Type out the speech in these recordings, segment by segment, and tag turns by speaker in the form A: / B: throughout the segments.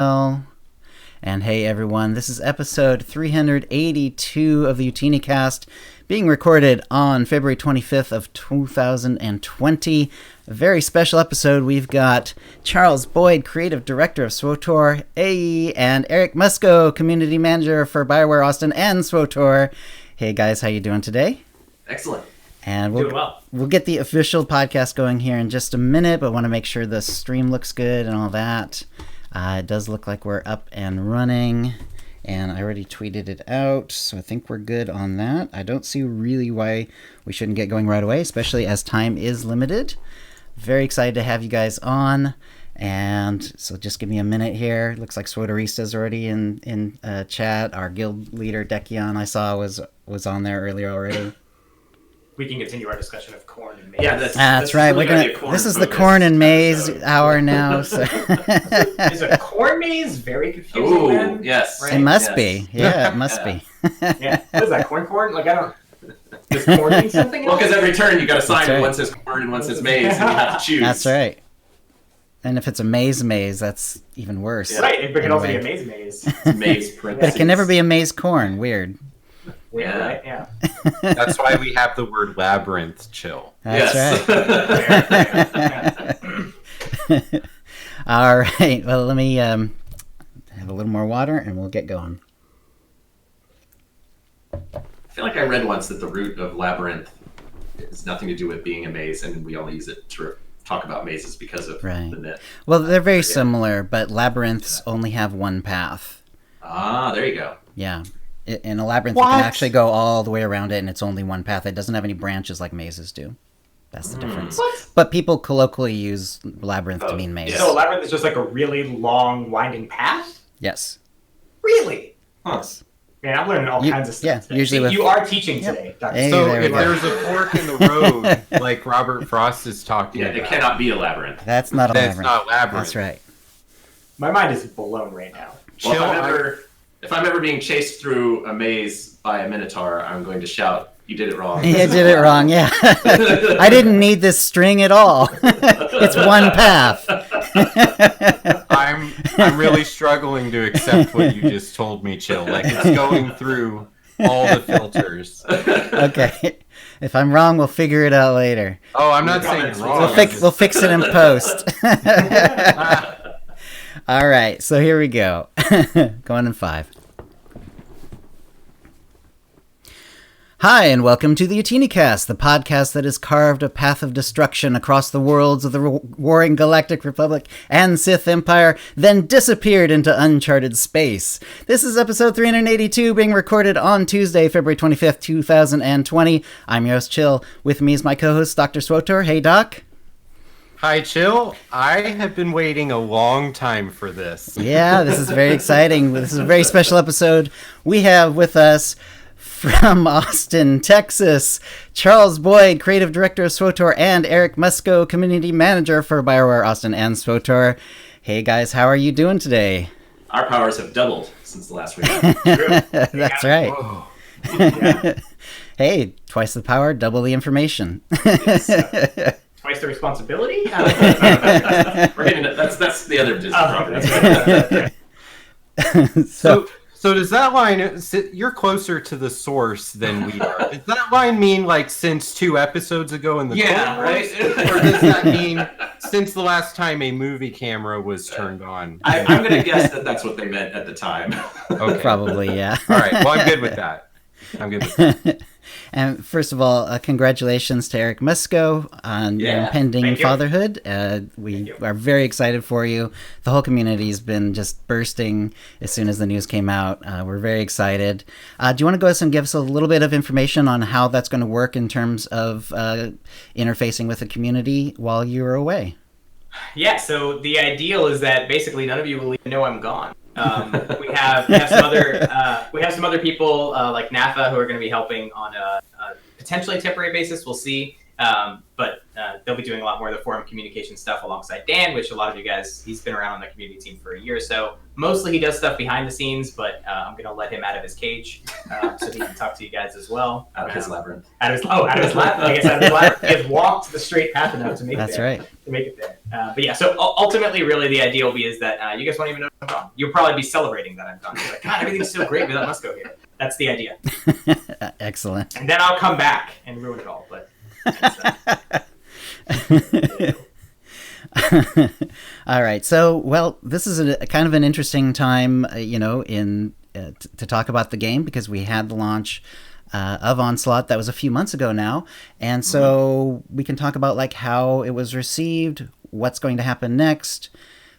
A: Chill. And hey everyone, this is episode 382 of the OotiniCast, being recorded on February 25th of 2020. A very special episode. We've got Charles Boyd, creative director of SWTOR, and Eric Musco, community manager for BioWare Austin and SWTOR. Hey guys, how you doing today?
B: Excellent.
A: And
B: Doing well.
A: We'll get the official podcast going here in just a minute, but want to make sure the stream looks good and all that. It does look like we're up and running, and I already tweeted it out, so I think we're good on that. I don't see really why we shouldn't get going right away, especially as time is limited. Very excited to have you guys on, and so just give me a minute here. Looks like SWTORista's already in chat. Our guild leader, Dekion, I saw was on there earlier already.
C: We can continue our discussion of corn and maize.
B: Yeah,
A: that's right.
B: Really
A: this is the corn and maize hour now. So.
C: Is a corn maze very confusing?
B: Ooh,
C: then?
B: yes.
C: Right?
A: It must be. Yeah, it must be.
C: Yeah. What is that? Corn? Like, I don't. Does corn mean something
B: Well,
C: else?
B: because every turn you got to sign
A: right.
B: one says corn and one says maize, and you have to choose.
A: That's right. And if it's a maze, that's even worse.
C: Right. It could also be a
A: Anyway.
C: maze.
B: It's maize
A: But
B: parentheses.
A: it can never be a maze corn. Weird.
C: Yeah.
B: Yeah.
C: Right? Yeah.
D: That's why we have the word labyrinth chill.
A: That's
B: Yes.
A: right. All right. Well, let me have a little more water and we'll get going.
B: I feel like I read once that the root of labyrinth has nothing to do with being a maze, and we all use it to talk about mazes because of
A: Right.
B: the myth.
A: Well, they're very similar, but labyrinths only have one path.
B: Ah, there you go.
A: Yeah. In a labyrinth, you can actually go all the way around it, and it's only one path. It doesn't have any branches like mazes do. That's the difference.
C: What?
A: But people colloquially use labyrinth to mean maze.
B: yeah.
C: So a labyrinth is just like a really long, winding path?
A: Yes.
C: Really?
B: Huh.
A: Yes.
C: Man, I'm learning all kinds of stuff.
A: Yeah,
C: today.
A: usually with-
C: You are teaching today, Dr.
A: Hey,
D: So
A: there we
D: if
A: go.
D: there's a fork in the road, like Robert Frost is talking
B: Yeah,
D: about,
B: it cannot be a labyrinth.
A: That's not a
D: that's
A: labyrinth.
D: not labyrinth.
A: That's right.
C: My mind is blown right now.
B: Well,
D: Chill.
B: if I'm ever being chased through a maze by a minotaur, I'm going to shout, "You did it wrong."
A: You did it wrong, yeah. I didn't need this string at all. It's one path.
D: I'm really struggling to accept what you just told me, Chill. Like it's going through all the filters.
A: Okay. If I'm wrong, we'll figure it out later.
D: Oh, I'm not saying you're wrong.
A: We'll fix it in post. All right, so here we go. Going in 5. Hi, and welcome to the OotiniCast, the podcast that has carved a path of destruction across the worlds of the warring Galactic Republic and Sith Empire, then disappeared into uncharted space. This is episode 382, being recorded on Tuesday, February 25th, 2020. I'm your host, Chill. With me is my co-host, Dr. SWTOR. Hey, Doc.
D: Hi, Chill. I have been waiting a long time for this.
A: Yeah, this is very exciting. This is a very special episode. We have with us from Austin, Texas, Charles Boyd, creative director of SWTOR, and Eric Musco, community manager for BioWare Austin and SWTOR. Hey guys, how are you doing today?
B: Our powers have doubled since the last week.
A: That's right.
D: Whoa.
A: Hey, twice the power, double the information.
C: Twice the responsibility?
B: We're getting it. That's the other Disney property.
D: So does that line, you're closer to the source than we are. Does that line mean like since 2 episodes ago in the
B: Yeah,
D: Clone Wars?
B: right?
D: Or does that mean since the last time a movie camera was turned on?
B: I'm going to guess that that's what they meant at the time.
D: Okay.
A: Probably, yeah.
D: All right. Well, I'm good with that.
A: And first of all, congratulations to Eric Musco on your
B: Yeah,
A: impending
C: thank you.
A: fatherhood. We
C: Thank you.
A: are very excited for you. The whole community's been just bursting as soon as the news came out. We're very excited. Do you want to go ahead and give us a little bit of information on how that's going to work in terms of interfacing with the community while you're away?
C: Yeah, so the ideal is that basically none of you will even know I'm gone. We have some other people like NAFA who are going to be helping on a potentially temporary basis. We'll see. But they'll be doing a lot more of the forum communication stuff alongside Dan, which a lot of you guys, he's been around on the community team for a year or so. Mostly he does stuff behind the scenes, but I'm going to let him out of his cage so he can talk to you guys as well.
B: Out of his labyrinth.
C: Out of his labyrinth. I guess out of his labyrinth. He has walked the straight path enough to make
A: That's
C: there,
A: right.
C: to make it there. But yeah, so ultimately, really, the idea will be is that you guys won't even know I'm gone. You'll probably be celebrating that I'm gone. You're like, God, everything's so great without Musco here. That's the idea.
A: Excellent.
C: And then I'll come back and ruin it all. But
A: all right. So, well, this is a kind of an interesting time, in to talk about the game, because we had the launch of Onslaught. That was a few months ago now, and so we can talk about like how it was received, what's going to happen next.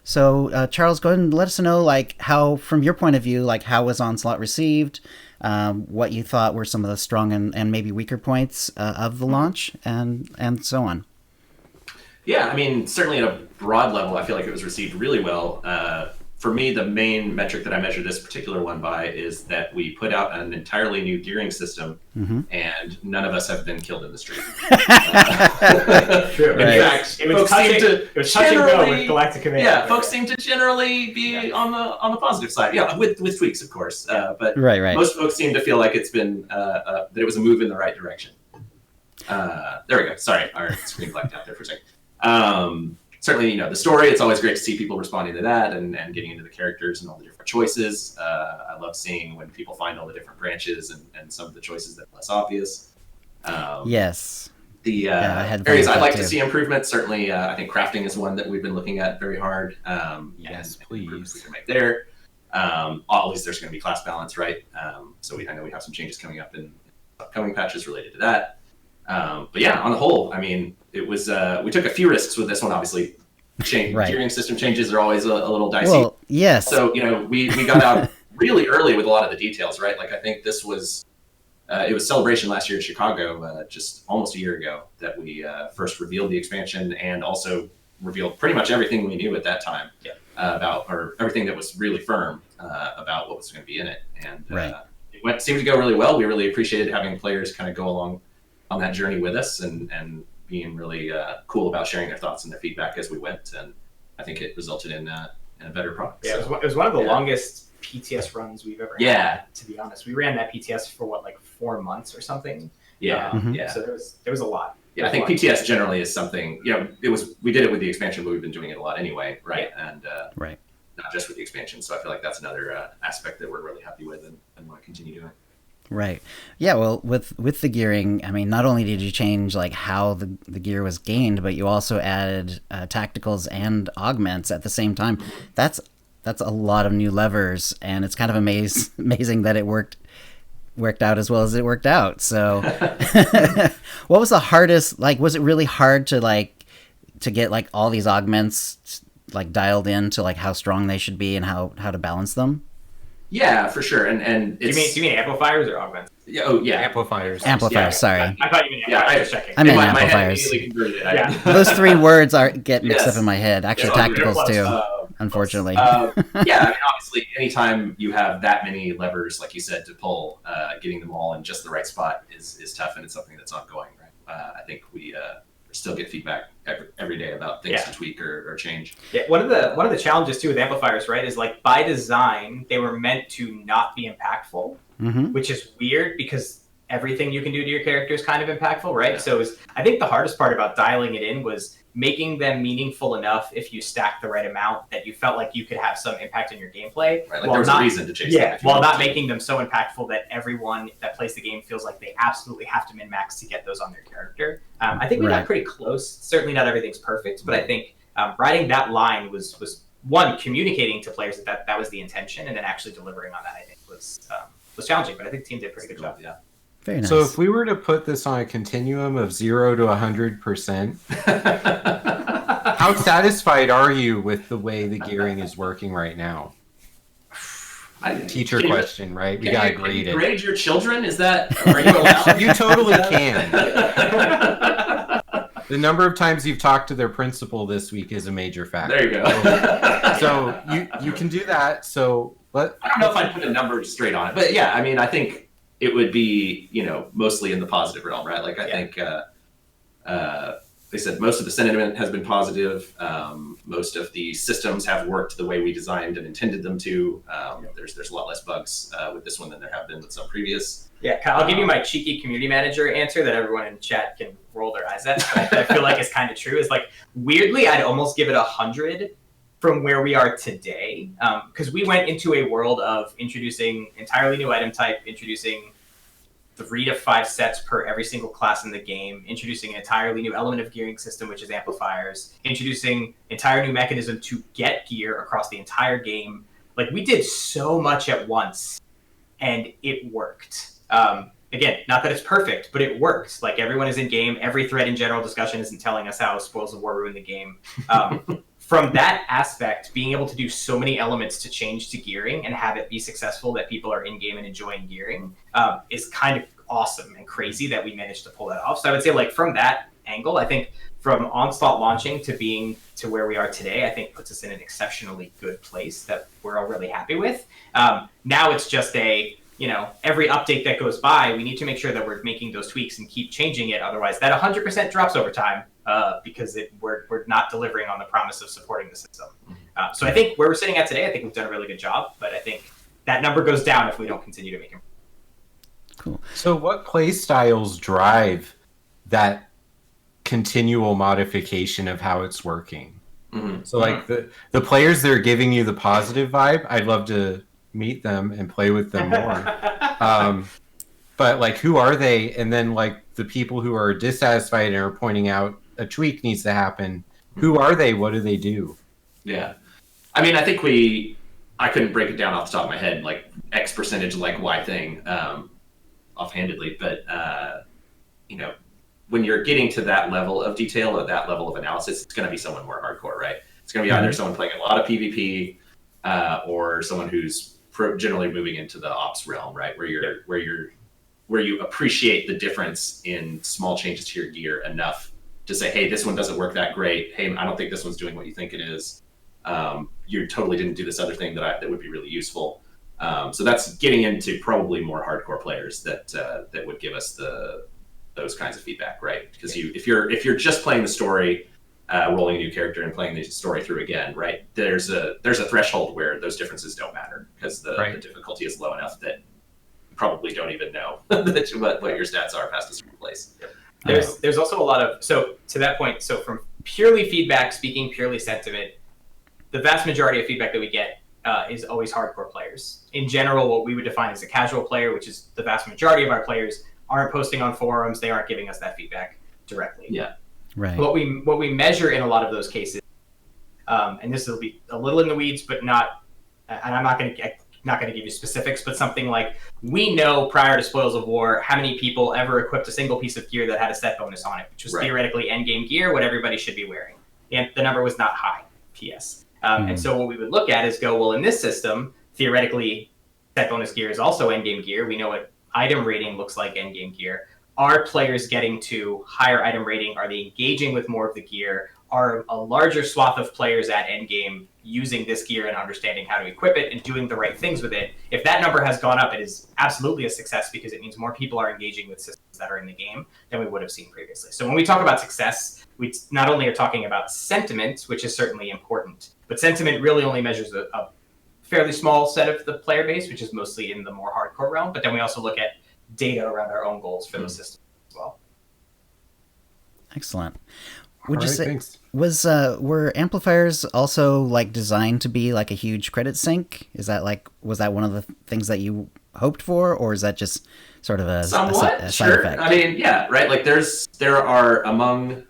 A: So, Charles, go ahead and let us know, like, how, from your point of view, like, how was Onslaught received? What you thought were some of the strong and maybe weaker points of the launch, and so on.
B: Yeah, I mean, certainly at a broad level, I feel like it was received really well. For me, the main metric that I measure this particular one by is that we put out an entirely new gearing system, and none of us have been killed in the street.
C: True.
A: Right.
C: In fact, it was touch and go with Galactic Command.
B: Yeah, folks seem to generally be on the positive side. Yeah, with tweaks, of course. But
A: Right.
B: most folks seem to feel like it's been that it was a move in the right direction. There we go. Sorry, our screen blacked out there for a second. Certainly, the story, it's always great to see people responding to that and getting into the characters and all the different choices. I love seeing when people find all the different branches and some of the choices that are less obvious.
A: Yes.
B: The areas I'd like to see improvement, certainly, I think crafting is one that we've been looking at very hard.
D: Yes,
B: and
D: please.
B: improvements we can make there. At least there's going to be class balance, right? So I know we have some changes coming up in upcoming patches related to that. But yeah, on the whole, I mean, it was we took a few risks with this one. Obviously, gearing system changes are always a little dicey.
A: Well, yes.
B: So we got out really early with a lot of the details, right? Like I think this was it was Celebration last year in Chicago, just almost a year ago, that we first revealed the expansion and also revealed pretty much everything we knew at that time or everything that was really firm about what was going to be in it. And it seemed to go really well. We really appreciated having players kind of go along on that journey with us and being really cool about sharing their thoughts and their feedback as we went. And I think it resulted in a better product.
C: Yeah, so, it was one of the longest PTS runs we've ever had, to be honest. We ran that PTS for 4 months or something. So there was a lot.
B: Yeah, I think PTS generally is something, we did it with the expansion, but we've been doing it a lot anyway, right? And not just with the expansion. So I feel like that's another aspect that we're really happy with and want to continue doing.
A: Right. Yeah, well, with the gearing, I mean, not only did you change like how the gear was gained, but you also added tacticals and augments at the same time. That's a lot of new levers, and it's kind of amazing that it worked out as well as it worked out. So what was the hardest, like, was it really hard to get like all these augments like dialed in to like how strong they should be and how to balance them?
B: Yeah, for sure. And
C: do you mean amplifiers or augments?
B: Yeah,
D: amplifiers.
A: Amplifiers, sorry.
C: I thought you meant amplifiers. Checking.
A: I mean
B: my
A: amplifiers.
B: Head converted it.
A: Those three words get mixed up in my head. Actually, tacticals too, unfortunately.
B: I mean, obviously, anytime you have that many levers, like you said, to pull, getting them all in just the right spot is tough, and it's something that's ongoing. Right? I think we still get feedback every day about things to tweak or change.
C: Yeah, one of the challenges too with amplifiers, right, is like by design they were meant to not be impactful, which is weird because everything you can do to your character is kind of impactful, right? Yeah. So I think the hardest part about dialing it in was making them meaningful enough if you stack the right amount that you felt like you could have some impact on your gameplay.
B: Right, like there was a reason to chase them.
C: While not making them so impactful that everyone that plays the game feels like they absolutely have to min-max to get those on their character. I think we got pretty close. Certainly not everything's perfect, but I think riding that line was one, communicating to players that was the intention, and then actually delivering on that, I think, was challenging. But I think the team did a pretty good job.
B: Yeah.
A: Very nice.
D: So if we were to put this on a continuum of 0 to 100%, how satisfied are you with the way the gearing is working right now? Teacher question, right? We gotta grade it.
B: Grade your children? Are you allowed?
D: You totally can. The number of times you've talked to their principal this week is a major factor.
B: There you go.
D: So you can do that. So
B: I don't know if I'd put a number straight on it, but yeah, I mean, I think it would be, mostly in the positive realm, right? Like I think They said most of the sentiment has been positive. Most of the systems have worked the way we designed and intended them to. There's a lot less bugs with this one than there have been with some previous.
C: Yeah, I'll give you my cheeky community manager answer that everyone in chat can roll their eyes at. But I feel like it's kind of true. Is like, weirdly, I'd almost give it 100 from where we are today, because we went into a world of introducing entirely new item type, introducing 3 to 5 sets per every single class in the game, introducing an entirely new element of gearing system, which is amplifiers, introducing entire new mechanism to get gear across the entire game. Like, we did so much at once, and it worked. Again, not that it's perfect, but it works. Like, everyone is in game. Every thread in general discussion isn't telling us how Spoils of War ruined the game. From that aspect, being able to do so many elements to change to gearing and have it be successful that people are in game and enjoying gearing is kind of awesome and crazy that we managed to pull that off. So I would say, like, from that angle, I think from Onslaught launching to being to where we are today, I think puts us in an exceptionally good place that we're all really happy with. Now it's just every update that goes by, we need to make sure that we're making those tweaks and keep changing it. Otherwise, that 100% drops over time because we're not delivering on the promise of supporting the system. So I think where we're sitting at today, I think we've done a really good job, but I think that number goes down if we don't continue to make improvements.
A: Cool.
D: So what play styles drive that continual modification of how it's working?
B: Mm-hmm.
D: So like the players that are giving you the positive vibe, I'd love to meet them and play with them more. But like, who are they? And then like the people who are dissatisfied and are pointing out a tweak needs to happen. Who are they? What do they do?
B: Yeah. I mean, I think I couldn't break it down off the top of my head, like X percentage, like Y thing, offhandedly. But, when you're getting to that level of detail or that level of analysis, it's going to be someone more hardcore, right? It's going to be either someone playing a lot of PvP or someone who's generally moving into the ops realm, right? Where you appreciate the difference in small changes to your gear enough to say, hey, this one doesn't work that great. Hey, I don't think this one's doing what you think it is. You totally didn't do this other thing that would be really useful. So that's getting into probably more hardcore players that would give us those kinds of feedback, right? Because if you're just playing the story, rolling a new character and playing the story through again, right? There's a threshold where those differences don't matter because the difficulty is low enough that you probably don't even know what your stats are past a certain place.
C: There's also a lot of, so to that point, so from purely feedback, speaking purely sentiment, the vast majority of feedback that we get is always hardcore players. In general, what we would define as a casual player, which is the vast majority of our players, aren't posting on forums. They aren't giving us that feedback directly.
B: Yeah.
A: Right.
C: What we measure in a lot of those cases, and this will be a little in the weeds, but not, and I'm not going to give you specifics, but something like, we know prior to Spoils of War how many people ever equipped a single piece of gear that had a set bonus on it, which was theoretically endgame gear, what everybody should be wearing. And the number was not high, PS. And so what we would look at is go, well, in this system, theoretically, set bonus gear is also endgame gear. We know what item rating looks like endgame gear. Are players getting to higher item rating? Are they engaging with more of the gear? Are a larger swath of players at endgame using this gear and understanding how to equip it and doing the right things with it? If that number has gone up, it is absolutely a success because it means more people are engaging with systems that are in the game than we would have seen previously. So when we talk about success, we not only are talking about sentiment, which is certainly important, but sentiment really only measures a fairly small set of the player base, which is mostly in the more hardcore realm. But then we also look at data around our own goals for those systems as well.
A: Excellent. Would you say were amplifiers also like designed to be like a huge credit sink? Is that was that one of the things that you hoped for, or is that just sort of a side effect?
B: I mean, yeah, right. Like there are among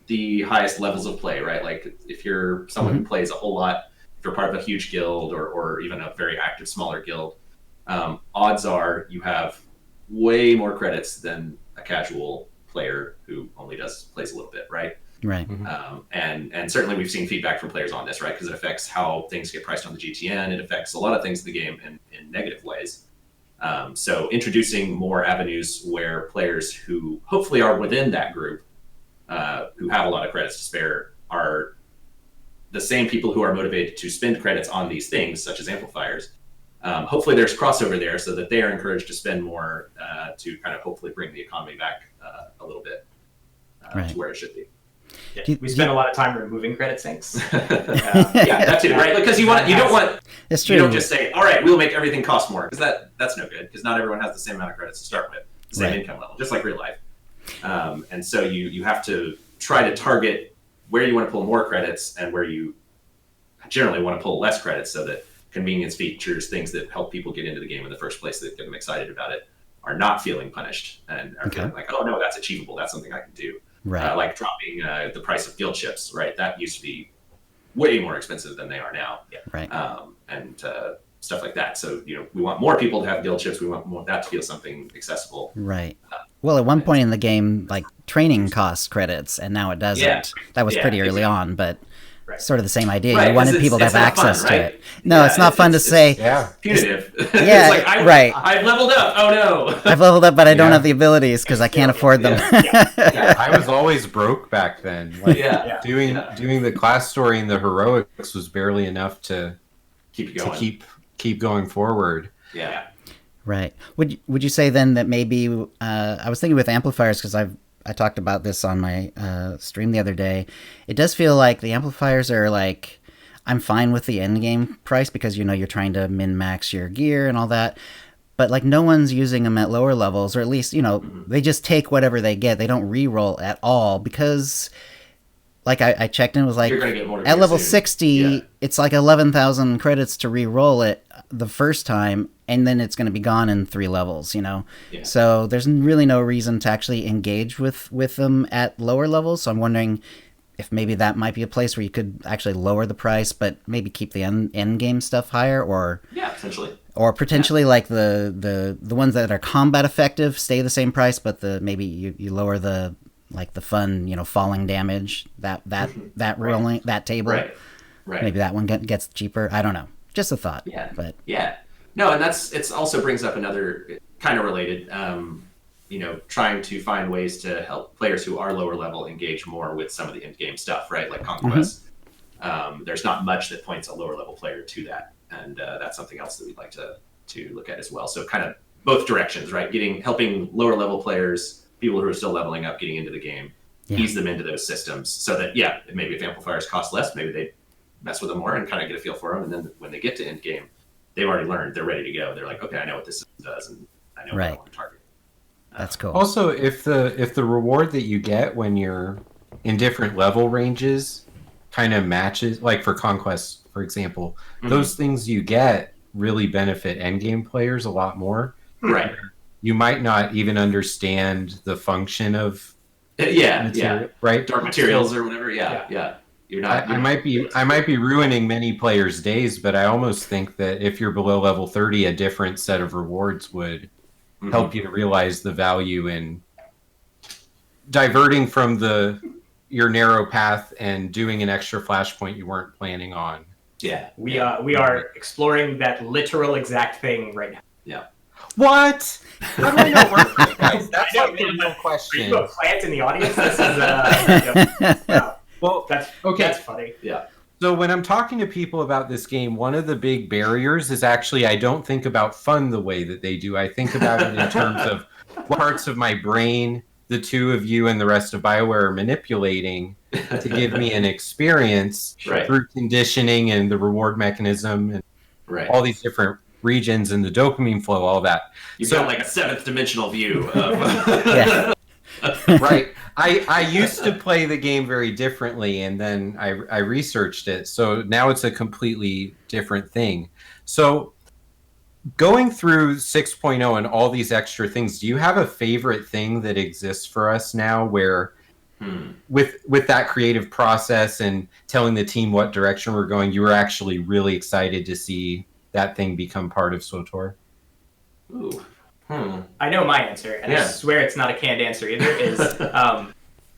B: the highest levels of play, right? Like if you're someone who plays a whole lot, if you're part of a huge guild or even a very active smaller guild, odds are you have way more credits than a casual player who only plays a little bit, right?
A: Right.
B: And certainly we've seen feedback from players on this, right? Because it affects how things get priced on the GTN. It affects a lot of things in the game in negative ways. So introducing more avenues where players who hopefully are within that group, who have a lot of credits to spare, are the same people who are motivated to spend credits on these things, such as amplifiers. Hopefully there's crossover there so that they are encouraged to spend more to kind of hopefully bring the economy back a little bit.
A: Right.
B: to where it should be.
C: Yeah, we spend a lot of time removing credit sinks.
B: Yeah, that too, right? Because you don't want.
A: It's true.
B: You don't just say, "All right, we'll make everything cost more," because that's no good. Because not everyone has the same amount of credits to start with, the same income level, just like real life. And so you have to try to target where you want to pull more credits and where you generally want to pull less credits, so that convenience features, things that help people get into the game in the first place, that get them excited about it, are not feeling punished and are feeling like, "Oh no, that's achievable. That's something I can do."
A: Right.
B: Like dropping the price of guild chips, right? That used to be way more expensive than they are now.
C: Yeah.
A: Right.
B: And stuff like that. So, we want more people to have guild chips. We want that to feel something accessible.
A: Right. Well, at one point in the game, like, training costs credits, and now it doesn't.
B: Yeah.
A: That was pretty early on, but sort of the same idea.
B: Right,
A: you wanted people to have access
B: fun, right?
A: to it. No, it's not fun to say.
D: Yeah.
B: Punitive.
A: Yeah,
B: it's like, I've leveled up. Oh no.
A: I've leveled up, but I don't have the abilities because I can't afford them.
D: I was always broke back then. Like, doing the class story and the heroics was barely enough to
B: keep going.
D: To keep going forward.
B: Yeah.
A: Right. Would you say then that maybe I was thinking with amplifiers, because I talked about this on my stream the other day. It does feel like the amplifiers are like, I'm fine with the end game price because you're trying to min max your gear and all that, but like no one's using them at lower levels, or at least they just take whatever they get. They don't re-roll at all because. Like I checked and it was like at level 60, it's like 11,000 credits to re-roll it the first time, and then it's going to be gone in 3 levels, Yeah. So there's really no reason to actually engage with them at lower levels. So I'm wondering if maybe that might be a place where you could actually lower the price, but maybe keep the end game stuff higher, or
B: potentially.
A: Or potentially like the ones that are combat effective stay the same price, but maybe you lower the fun, falling damage, that rolling, that table.
B: Right.
A: Maybe that one gets cheaper. I don't know. Just a thought.
B: Yeah.
A: But
B: no, and it also brings up another kind of related, trying to find ways to help players who are lower level engage more with some of the end game stuff, right? Like Conquest. There's not much that points a lower level player to that. And that's something else that we'd like to look at as well. So kind of both directions, right? Helping lower level players, people who are still leveling up, getting into the game, ease them into those systems, so that maybe if amplifiers cost less, maybe they mess with them more and kind of get a feel for them, and then when they get to end game, they've already learned, they're ready to go. They're like, okay, I know what this does, and I know what I want to target.
A: That's cool.
D: Also, if the reward that you get when you're in different level ranges kind of matches, like for Conquest, for example, those things you get really benefit endgame players a lot more.
B: Right.
D: You might not even understand the function of right,
B: dark materials or whatever. You're not.
D: I might be ruining many players' days, but I almost think that if you're below level 30, a different set of rewards would help you to realize the value in diverting from your narrow path and doing an extra flashpoint you weren't planning on.
C: Yeah, we are exploring that literal exact thing right now.
B: Yeah.
D: What? How do I know where, guys? That's like the real question.
C: Are you a plant in the audience? This is wow.
D: Well,
C: that's okay. That's funny.
B: Yeah.
D: So when I'm talking to people about this game, one of the big barriers is actually I don't think about fun the way that they do. I think about it in terms of what parts of my brain the two of you and the rest of BioWare are manipulating to give me an experience through conditioning and the reward mechanism and all these different regions and the dopamine flow, all that.
B: You've got like a 7th dimensional view of
D: right. I used to play the game very differently, and then I researched it, so now it's a completely different thing. So going through 6.0 and all these extra things, do you have a favorite thing that exists for us now where with that creative process and telling the team what direction we're going, you were actually really excited to see that thing become part of SWTOR?
B: Ooh.
C: I know my answer, and I swear it's not a canned answer either, is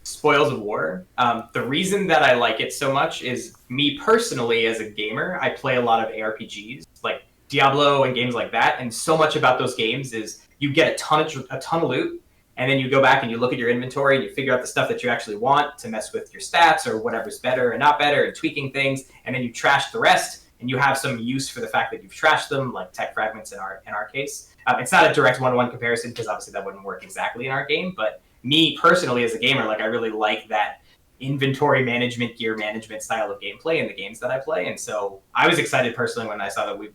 C: Spoils of War. The reason that I like it so much is me personally as a gamer, I play a lot of ARPGs, like Diablo and games like that, and so much about those games is you get a ton of loot, and then you go back and you look at your inventory and you figure out the stuff that you actually want to mess with your stats or whatever's better and not better and tweaking things, and then you trash the rest, and you have some use for the fact that you've trashed them, like tech fragments in our case. It's not a direct one-to-one comparison because obviously that wouldn't work exactly in our game, but me personally as a gamer, like I really like that inventory management, gear management style of gameplay in the games that I play. And so I was excited personally when I saw that we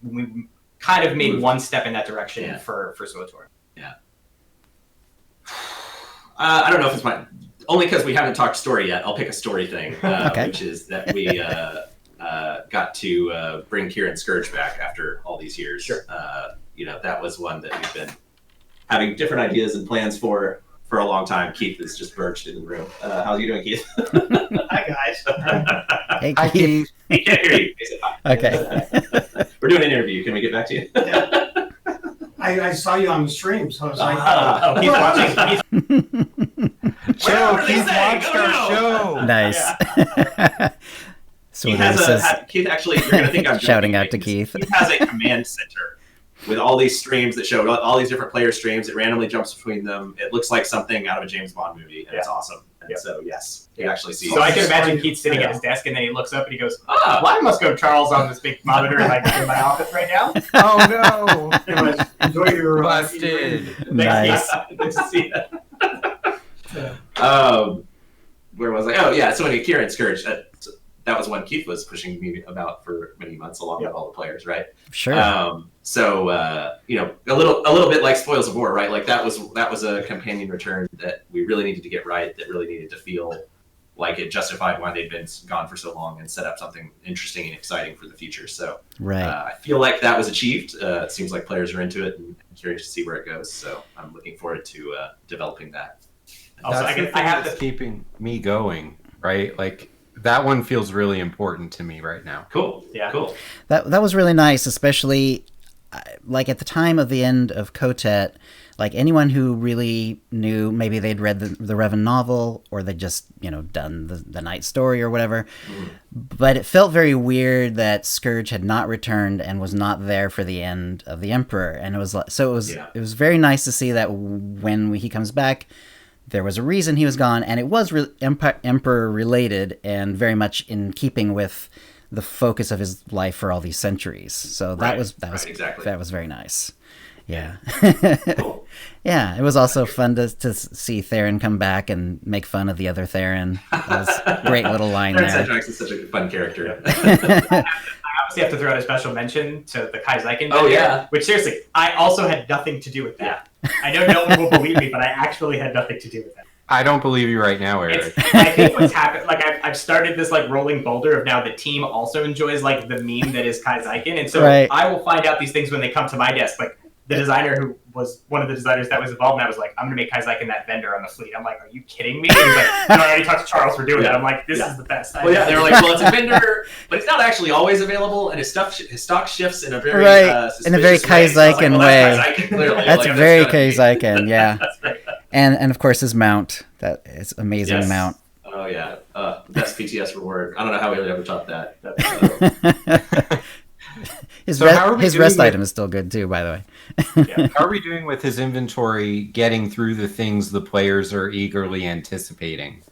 C: kind of made one step in that direction for SWTOR.
B: Yeah. I don't know if it's mine. Only because we haven't talked story yet. I'll pick a story thing, which is that we got to bring Kieran Scourge back after all these years.
C: Sure.
B: That was one that we've been having different ideas and plans for a long time. Keith is just burst in the room. How are you doing, Keith?
C: Hi, guys.
A: Hey,
D: Hi,
A: Keith.
B: He can't hear you. He said hi.
A: Okay.
B: We're doing an interview. Can we get back to you?
E: I saw you on the stream, so I was like,
C: Oh, he's watching.
D: Chill,
B: Whatever they
D: Keith
B: say,
D: watched
B: go
D: our
B: now.
D: show.
A: Nice. So
B: Keith actually, you're going to think I'm
A: shouting
B: joking,
A: out to Keith.
B: Keith has a command center with all these streams that show all these different player streams. It randomly jumps between them. It looks like something out of a James Bond movie, and it's awesome. And so, yes, he actually sees.
C: So I can imagine Keith sitting at his desk, and then he looks up and he goes, "Well, I must go Charles on this big monitor in my office right now."
D: Oh no!
E: anyways, enjoy your
D: Busted.
A: Nice.
B: Good to see you. Where was I? Oh, yeah. So anyway, Kieran Scourge. That was one Keith was pushing me about for many months, along with all the players, right?
A: Sure.
B: So a little bit like Spoils of War, right? Like that was a companion return that we really needed to get right. That really needed to feel like it justified why they'd been gone for so long and set up something interesting and exciting for the future. So I feel like that was achieved. It seems like players are into it and curious to see where it goes. So I'm looking forward to developing that.
C: Also,
D: I have to keeping me going, right? Like that one feels really important to me right now.
B: Cool.
C: Yeah.
B: Cool.
A: That was really nice, especially like at the time of the end of Kotet. Like anyone who really knew, maybe they'd read the Revan novel or they'd just done the night story or whatever. But it felt very weird that Scourge had not returned and was not there for the end of the Emperor, and it was it was very nice to see that when he comes back, there was a reason he was gone, and it was Emperor related and very much in keeping with the focus of his life for all these centuries. So that was very nice. Yeah.
B: Cool.
A: Yeah, it was also fun to see Theron come back and make fun of the other Theron. That was a great little line there.
B: Cedric's is such a fun character.
C: I obviously have to throw out a special mention to the Kai Zyken.
B: Oh, yeah.
C: Which seriously, I also had nothing to do with that. I know no one will believe me, but I actually had nothing to do with that.
D: I don't believe you right now, Eric.
C: I think what's happened, like I've started this like rolling boulder of now the team also enjoys like the meme that is Kai Zyken, and so I will find out these things when they come to my desk. Like the designer who was one of the designers that was involved, and I was like, I'm gonna make Kai Zyken that vendor on the fleet. I'm like, are you kidding me? And he's like, no, I already talked to Charles for doing that. I'm like, this is the best.
B: Well, yeah, they were like, well, it's a vendor, but it's not actually always available, and his stock shifts in a very
A: in a very Kai Zyken way.
B: That's Kai Zyken, clearly.
A: That's very Kai Zyken, yeah.
C: That's right.
A: And of course his mount, that is amazing mount.
B: Oh yeah, best PTS reward. I don't know how we would ever top that.
A: His rest item is still good too, by the way.
D: How are we doing with his inventory getting through the things the players are eagerly anticipating?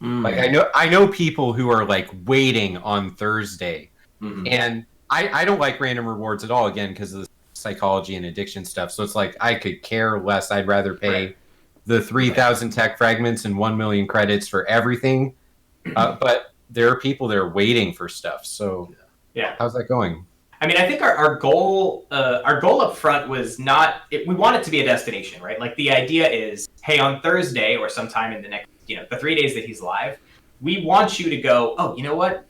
D: Like I know people who are like waiting on Thursday, and I don't like random rewards at all, again, because of the psychology and addiction stuff. So it's like I could care less. I'd rather pay the 3,000 tech fragments and 1 million credits for everything. But there are people that are waiting for stuff. So how's that going?
C: I mean, I think our goal up front was we want it to be a destination, right? Like the idea is, hey, on Thursday or sometime in the next, the 3 days that he's live, we want you to go, oh, you know what?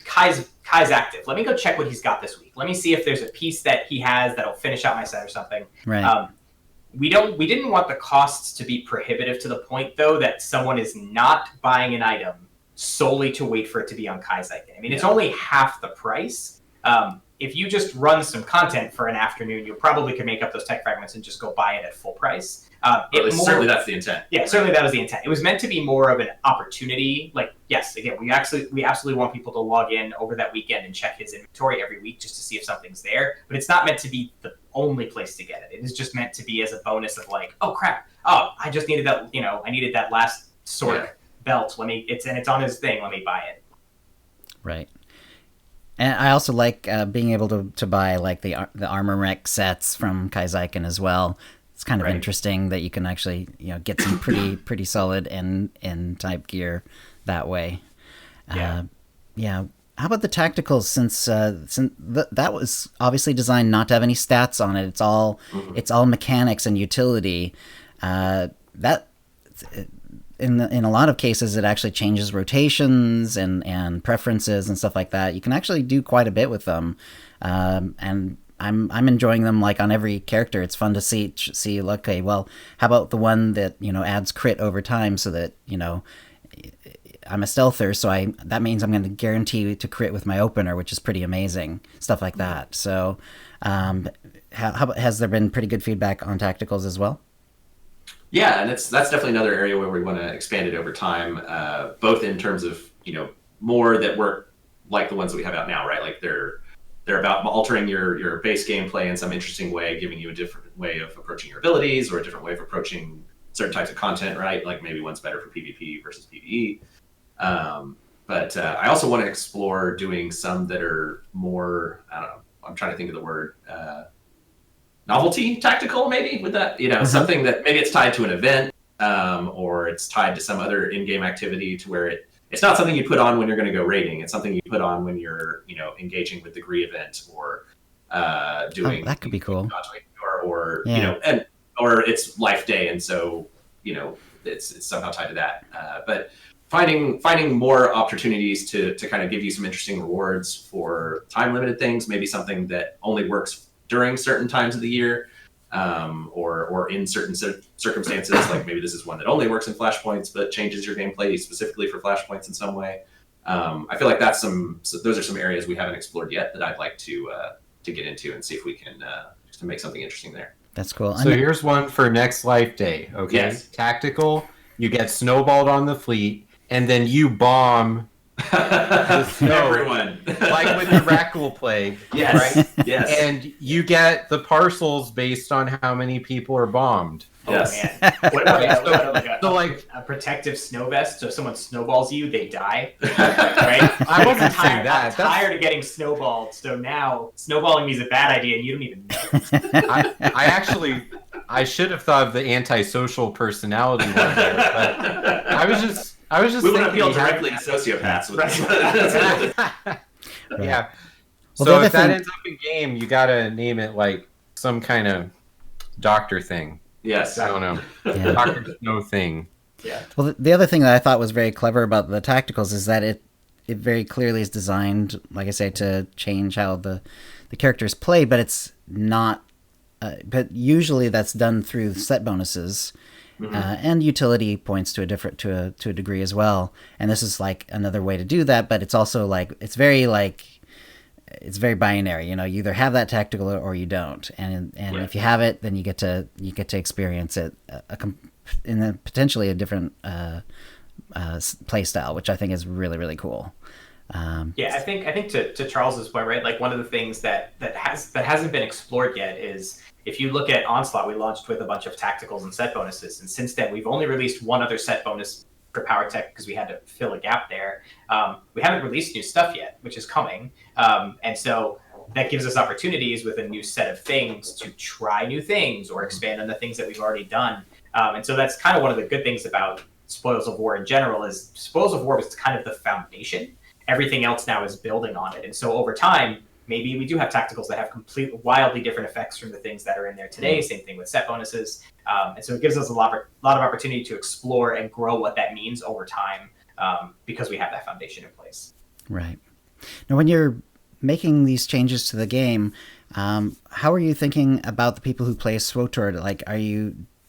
C: Kai's active. Let me go check what he's got this week. Let me see if there's a piece that he has that'll finish out my set or something.
A: Right.
C: We didn't want the costs to be prohibitive to the point though that someone is not buying an item solely to wait for it to be on Kai Zyken. I mean, it's only half the price. If you just run some content for an afternoon, you probably could make up those tech fragments and just go buy it at full price.
B: Certainly that's the intent.
C: Yeah, certainly that was the intent. It was meant to be more of an opportunity. Like, yes, again, we absolutely want people to log in over that weekend and check his inventory every week just to see if something's there. But it's not meant to be the only place to get it. It is just meant to be as a bonus of like, oh crap, I just needed that. I needed that last sword belt. It's on his thing. Let me buy it.
A: Right. And I also like being able to buy like the armor mech sets from Kai Zyken as well. it's kind of
B: Right.
A: interesting that you can actually, you know, get some pretty solid end type gear that way.
C: Yeah.
A: Yeah. How about the tacticals? Since that was obviously designed not to have any stats on it. It's all mechanics and utility. That in a lot of cases it actually changes rotations and preferences and stuff like that. You can actually do quite a bit with them, and I'm enjoying them like on every character. It's fun to see. Okay, well, how about the one that, you know, adds crit over time, so that, you know, I'm a stealther, so that means I'm going to guarantee to crit with my opener, which is pretty amazing. Stuff like that. So, has there been pretty good feedback on tacticals as well?
B: Yeah, and that's definitely another area where we want to expand it over time, both in terms of, you know, more that work like the ones that we have out now, right? Like they're about altering your base gameplay in some interesting way, giving you a different way of approaching your abilities or a different way of approaching certain types of content, right? Like maybe one's better for PvP versus PvE. But I also want to explore doing some that are more, I don't know, I'm trying to think of the word, novelty tactical, maybe, with that, you know, something that maybe it's tied to an event, or it's tied to some other in-game activity, to where it's not something you put on when you're going to go raiding. It's something you put on when you're, you know, engaging with the Gree event, or doing
A: that could be cool.
B: Or you know, or it's Life Day, and so, you know, it's somehow tied to that. But finding more opportunities to kind of give you some interesting rewards for time limited things, maybe something that only works during certain times of the year, or in certain circumstances, like maybe this is one that only works in flashpoints but changes your gameplay specifically for flashpoints in some way. I feel like those are some areas we haven't explored yet that I'd like to get into and see if we can to make something interesting there.
A: That's cool.
D: So here's one for next Life Day. Okay,
B: Yes.
D: Tactical. You get snowballed on the fleet, and then you bomb
B: everyone,
D: like with the Rackle Plague.
B: Yes,
D: right?
B: Yes.
D: And you get the parcels based on how many people are bombed.
B: Yes.
C: Oh, man. What,
D: So like
C: a protective snow vest, so if someone snowballs you, they die. Right?
D: I wasn't saying that.
C: I'm tired of getting snowballed, so now snowballing me is a bad idea, and you don't even know.
D: I should have thought of the antisocial personality one there, but I was just
B: We want to
D: thinking
B: appeal directly to sociopaths with this.
D: Yeah.
A: Well,
D: So
A: the
D: if that
A: other
D: ends up in game, you gotta name it like some kind of doctor thing.
B: Yes.
D: I don't know.
A: Yeah.
D: Dr. Snow thing.
C: Yeah.
A: Well, the other thing that I thought was very clever about the tacticals is that it very clearly is designed, like I say, to change how the characters play, but it's not. But usually that's done through set bonuses, and utility points to a degree as well. And this is like another way to do that, but it's also like it's very binary. You know, you either have that tactical or you don't. And
B: Right.
A: if you have it, then you get to experience it in potentially a different play style, which I think is really, really cool.
C: Yeah, I think to Charles's point, right? Like one of the things that hasn't been explored yet is, if you look at Onslaught, we launched with a bunch of tacticals and set bonuses, and since then we've only released one other set bonus for Power Tech because we had to fill a gap there. We haven't released new stuff yet, which is coming, and so that gives us opportunities with a new set of things to try new things or expand on the things that we've already done. And so that's kind of one of the good things about Spoils of War in general, is Spoils of War was kind of the foundation. Everything else now is building on it. And so over time, maybe we do have tacticals that have wildly different effects from the things that are in there today. Same thing with set bonuses. And so it gives us a lot of opportunity to explore and grow what that means over time, because we have that foundation in place.
A: Right. Now, when you're making these changes to the game, how are you thinking about the people who play SWTOR? Like,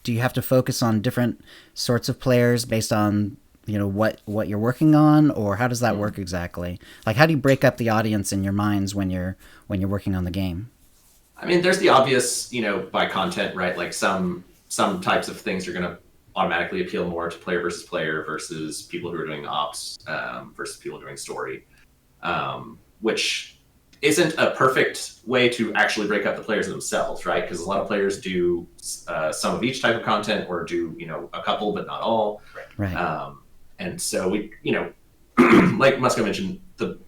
A: do you have to focus on different sorts of players based on, you know, what you're working on, or how does that work exactly? Like, how do you break up the audience in your minds when you're working on the game?
B: I mean, there's the obvious, you know, by content, right? Like some types of things are going to automatically appeal more to player versus people who are doing ops, versus people doing story, which isn't a perfect way to actually break up the players themselves, right? Because a lot of players do some of each type of content, or do, you know, a couple but not all.
A: Right.
B: And so we, you know, like Musco mentioned, the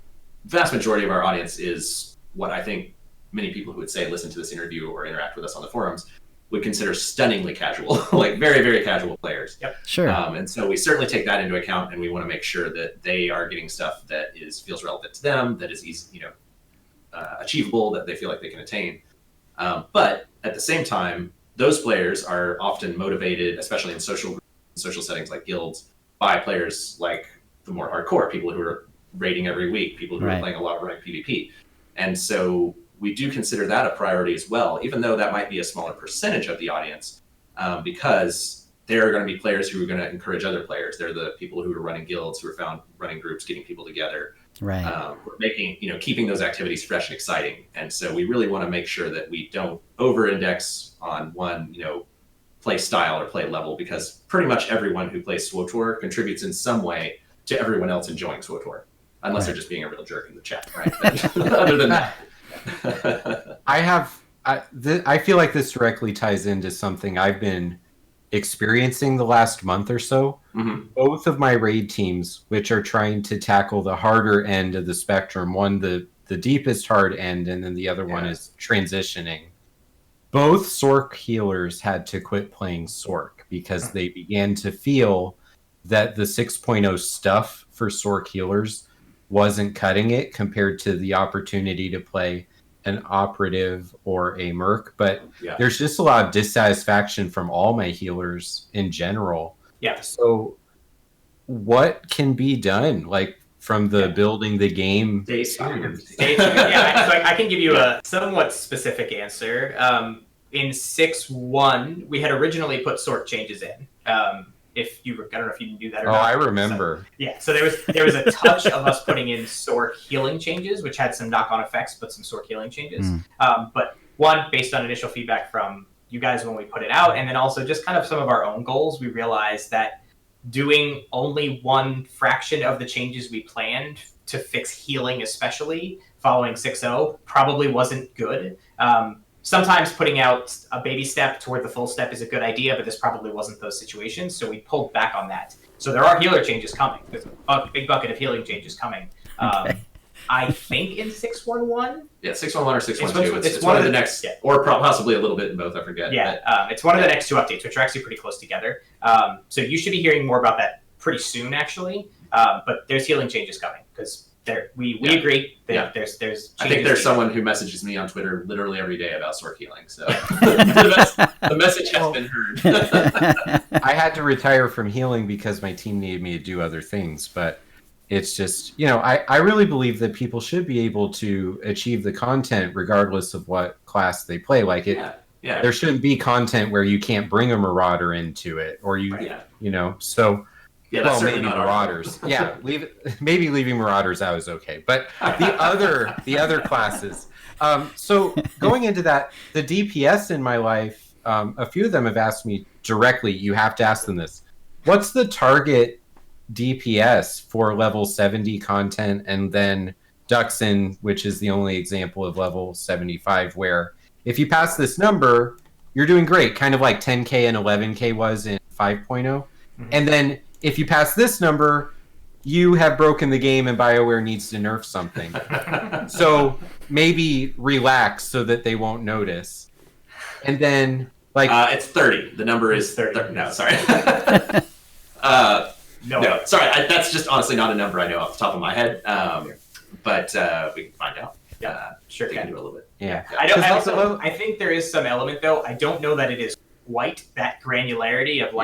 B: vast majority of our audience is what I think many people who would say listen to this interview or interact with us on the forums would consider stunningly casual, like very, very casual players.
C: Yep.
A: Sure.
B: And so we certainly take that into account, and we want to make sure that they are getting stuff that feels relevant to them, that is easy, achievable, that they feel like they can attain. But at the same time, those players are often motivated, especially in social settings like guilds, by players like the more hardcore people who are raiding every week, people who are playing a lot of ranked PvP. And so we do consider that a priority as well, even though that might be a smaller percentage of the audience, because there are going to be players who are going to encourage other players. They're the people who are running guilds, who are found running groups, getting people together.
A: Right.
B: We're making, keeping those activities fresh and exciting. And so we really want to make sure that we don't over-index on one, play style or play level, because pretty much everyone who plays SWTOR contributes in some way to everyone else enjoying SWTOR, unless they're just being a real jerk in the chat, right? Other than that.
D: I feel like this directly ties into something I've been experiencing the last month or so.
B: Mm-hmm.
D: Both of my raid teams, which are trying to tackle the harder end of the spectrum, one the deepest hard end, and then the other one is transitioning. Both Sork healers had to quit playing Sork because they began to feel that the 6.0 stuff for Sork healers wasn't cutting it compared to the opportunity to play an operative or a merc. But there's just a lot of dissatisfaction from all my healers in general.
C: Yeah.
D: So what can be done, like from the building the game?
B: Stay tuned.
C: I can give you a somewhat specific answer. In 6.1, we had originally put Sork changes in. I don't know if you knew that or not.
D: I remember.
C: So there was a touch of us putting in Sork healing changes, which had some knock-on effects, but some Sork healing changes. But one, based on initial feedback from you guys when we put it out, and then also just kind of some of our own goals, we realized that doing only one fraction of the changes we planned to fix healing, especially following 6.0, probably wasn't good. Sometimes putting out a baby step toward the full step is a good idea, but this probably wasn't those situations, so we pulled back on that. So there are healer changes coming. There's a big bucket of healing changes coming. I think in 6.1.
B: Yeah, 6.1 or 6.2. It's
C: one
B: of the next, or possibly a little bit in both. I forget.
C: Yeah, it's one of the next two updates, which are actually pretty close together. So you should be hearing more about that pretty soon, actually. But there's healing changes coming because we agree that there's changes.
B: I think there's someone who messages me on Twitter literally every day about Sork healing. So the message has been heard.
D: I had to retire from healing because my team needed me to do other things, but it's just, I really believe that people should be able to achieve the content regardless of what class they play. Like there shouldn't be content where you can't bring a Marauder into it, or so.
B: Yeah, that's
D: maybe Marauders. Maybe leaving Marauders out is okay, but the other classes. So going into that, the DPS in my life, a few of them have asked me directly. You have to ask them this: what's the target DPS for level 70 content? And then Duxin, which is the only example of level 75, where if you pass this number, you're doing great, kind of like 10K and 11K was in 5.0, and then if you pass this number, you have broken the game and BioWare needs to nerf something. So maybe relax so that they won't notice. And then,
B: it's 30. The number is 30. No, sorry. No, sorry. That's just honestly not a number I know off the top of my head. But we can find out.
C: Sure
B: can do a little bit.
D: Yeah.
C: I think there is some element, though. I don't know that it is quite that granularity of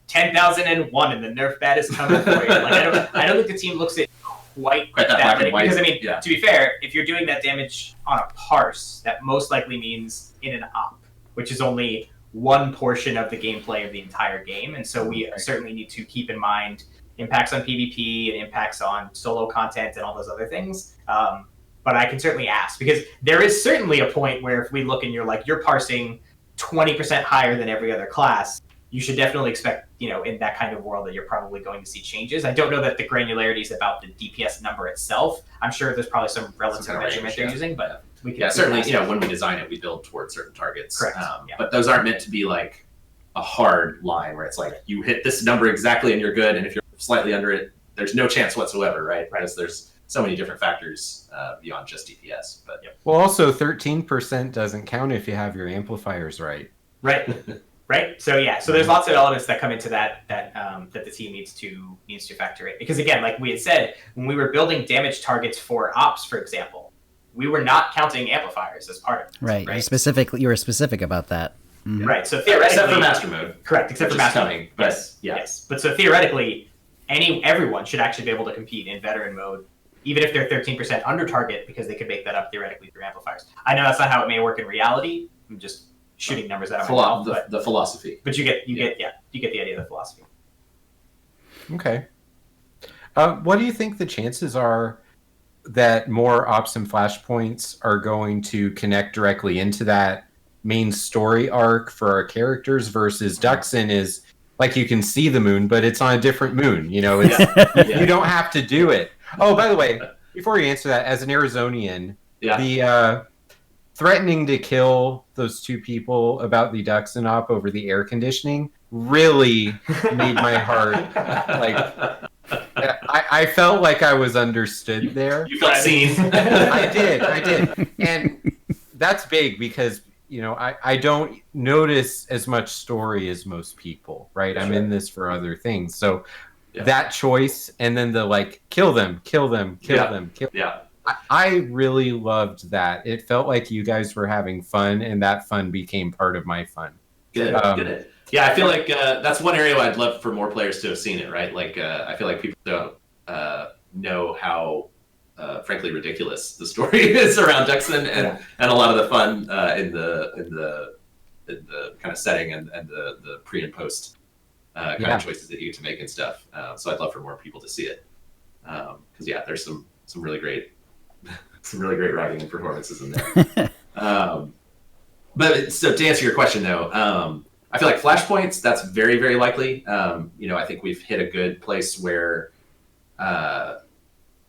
C: 10,001 and the nerf bat is coming for you. I don't think the team looks at quite that way. Because to be fair, if you're doing that damage on a parse, that most likely means in an op, which is only one portion of the gameplay of the entire game. And so we certainly need to keep in mind impacts on PvP and impacts on solo content and all those other things. But I can certainly ask, because there is certainly a point where if we look and you're parsing 20% higher than every other class, you should definitely expect, in that kind of world that you're probably going to see changes. I don't know that the granularity is about the DPS number itself. I'm sure there's probably some relative measurement they're using, but we can
B: certainly, when we design it, we build towards certain targets.
C: Correct.
B: But those aren't meant to be like a hard line where it's like you hit this number exactly and you're good, and if you're slightly under it, there's no chance whatsoever, right? Because there's so many different factors beyond just DPS. But
D: well, also 13% doesn't count if you have your amplifiers right.
C: Right. So yeah. So there's lots of elements that come into that the team needs to factor in. Because again, like we had said, when we were building damage targets for ops, for example, we were not counting amplifiers as part of it.
A: Right. You were specific about that.
C: Mm-hmm. Right. So theoretically,
B: except for master mode.
C: Correct. Except for master mode.
B: Yes.
C: Yes. But so theoretically, everyone should actually be able to compete in veteran mode, even if they're 13% under target, because they could make that up theoretically through amplifiers. I know that's not how it may work in reality. I'm just shooting numbers out of my mouth.
B: The philosophy.
C: But you get the idea of the philosophy.
D: Okay. What do you think the chances are that more ops and flashpoints are going to connect directly into that main story arc for our characters versus Duxon is like you can see the moon, but it's on a different moon. You know, it's, you don't have to do it. Oh, by the way, before you answer that, as an Arizonian, the threatening to kill those two people about the Duxon op over the air conditioning really made my heart like. I felt like I was understood there.
B: You felt seen.
D: I did, and that's big because I don't notice as much story as most people, right? Sure. I'm in this for other things, so that choice, and then the kill them. Yeah. I really loved that. It felt like you guys were having fun, and that fun became part of my fun.
B: Good. Good. Yeah, I feel like that's one area I'd love for more players to have seen it, right? I feel like people don't know how, frankly, ridiculous the story is around Duxon, and a lot of the fun in the kind of setting and the pre and post kind of choices that you get to make and stuff. So I'd love for more people to see it, because there's some really great writing and performances in there. But so to answer your question though. I feel like flashpoints, that's very, very likely. I think we've hit a good place where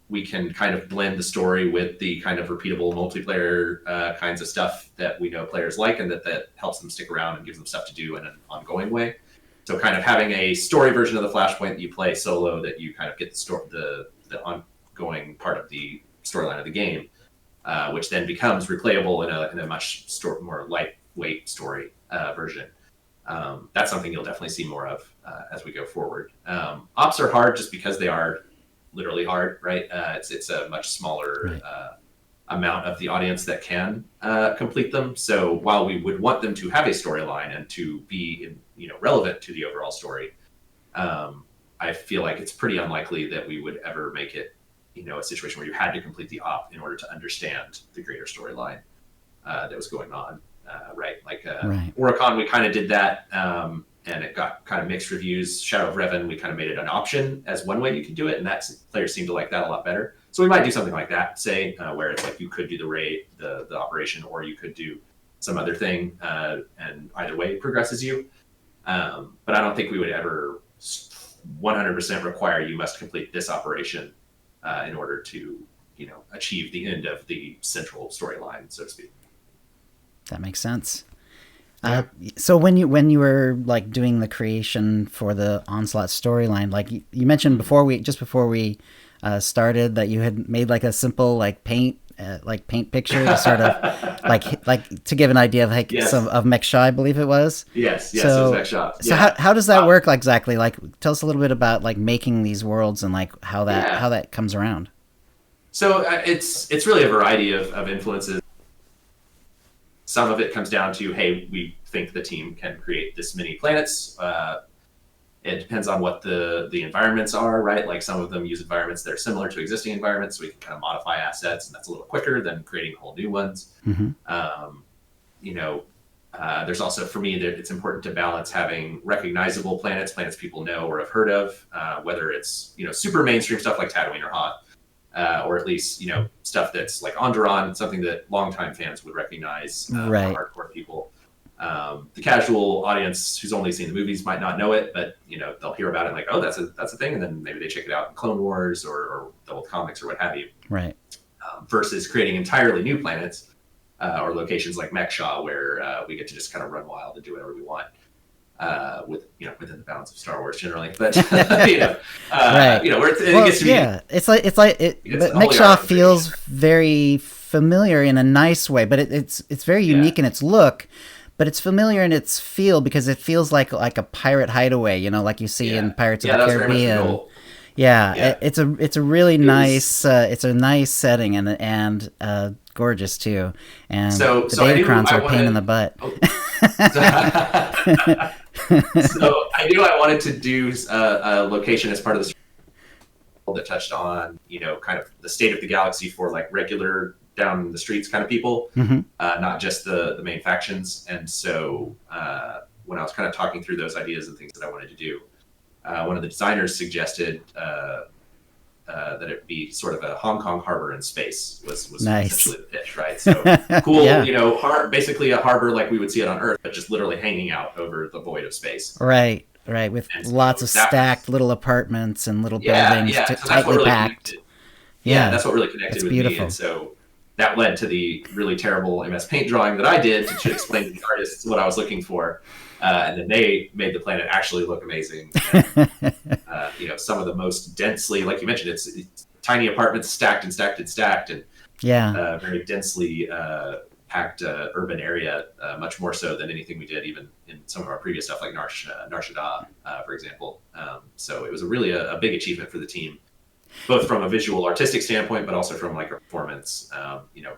B: we can kind of blend the story with the kind of repeatable multiplayer kinds of stuff that we know players like, and that helps them stick around and gives them stuff to do in an ongoing way. So kind of having a story version of the flashpoint that you play solo, that you kind of get the ongoing part of the storyline of the game, which then becomes replayable in a much more lightweight story version. That's something you'll definitely see more of as we go forward. Ops are hard just because they are literally hard, right? It's a much smaller amount of the audience that can complete them. So while we would want them to have a storyline and to be relevant to the overall story, I feel like it's pretty unlikely that we would ever make it a situation where you had to complete the op in order to understand the greater storyline that was going on. Right. Oricon, we kind of did that, and it got kind of mixed reviews. Shadow of Revan, we kind of made it an option as one way you could do it, and players seem to like that a lot better. So we might do something like that, say, where it's like you could do the raid, the operation, or you could do some other thing, and either way progresses you. But I don't think we would ever 100% require you must complete this operation in order to achieve the end of the central storyline, so to speak.
A: That makes sense. So when you were doing the creation for the Onslaught storyline, you mentioned before we started that you had made a simple paint picture to sort of to give an idea of of Meksha, I believe it was.
B: Yes,
A: so,
B: it was Meksha.
A: So how does that work exactly? Tell us a little bit about making these worlds and how that comes around.
B: So it's really a variety of influences. Some of it comes down to, hey, we think the team can create this many planets. It depends on what the environments are, right? Some of them use environments that are similar to existing environments, so we can kind of modify assets, and that's a little quicker than creating whole new ones. Mm-hmm. There's also, for me, that it's important to balance having recognizable planets people know or have heard of, whether it's super mainstream stuff like Tatooine or Hoth. Or at least, stuff that's like Onderon, something that longtime fans would recognize, hardcore people. The casual audience who's only seen the movies might not know it, but they'll hear about it like, oh, that's a thing, and then maybe they check it out in Clone Wars or the old comics or what have you.
A: Right.
B: Versus creating entirely new planets or locations like Meksha, where we get to just kind of run wild and do whatever we want. Within the bounds of Star Wars generally, but
A: right.
B: Where it gets to be.
A: Yeah, but Meksha feels very familiar in a nice way, but it's very unique in its look. but it's familiar in its feel because it feels like a pirate hideaway, you know, like you see in Pirates of the Caribbean. Yeah, it's a really nice it's a nice setting and gorgeous too. And
B: so
A: the Datacrons are a pain in the butt.
B: So I knew I wanted to do a location as part of this that touched on, you know, kind of the state of the galaxy for like regular down the streets kind of people, not just the main factions. And so when I was kind of talking through those ideas and things that I wanted to do, one of the designers suggested that it be sort of a Hong Kong harbor in space was
A: nice.
B: Essentially the pitch, right? So cool, you know, basically a harbor like we would see it on Earth, but just literally hanging out over the void of space.
A: Right, with lots of stacked little apartments and little buildings
B: so
A: tightly
B: really
A: packed.
B: That's what really connected with
A: beautiful.
B: me. And so that led to the really terrible MS Paint drawing that I did to explain to the artists what I was looking for. And then they made the planet actually look amazing. And, you know, some of the most densely, like you mentioned, it's tiny apartments stacked and very densely packed urban area, much more so than anything we did even in some of our previous stuff like Nar Shaddaa, for example. So it was really a big achievement for the team, both from a visual artistic standpoint, but also from like a performance, you know,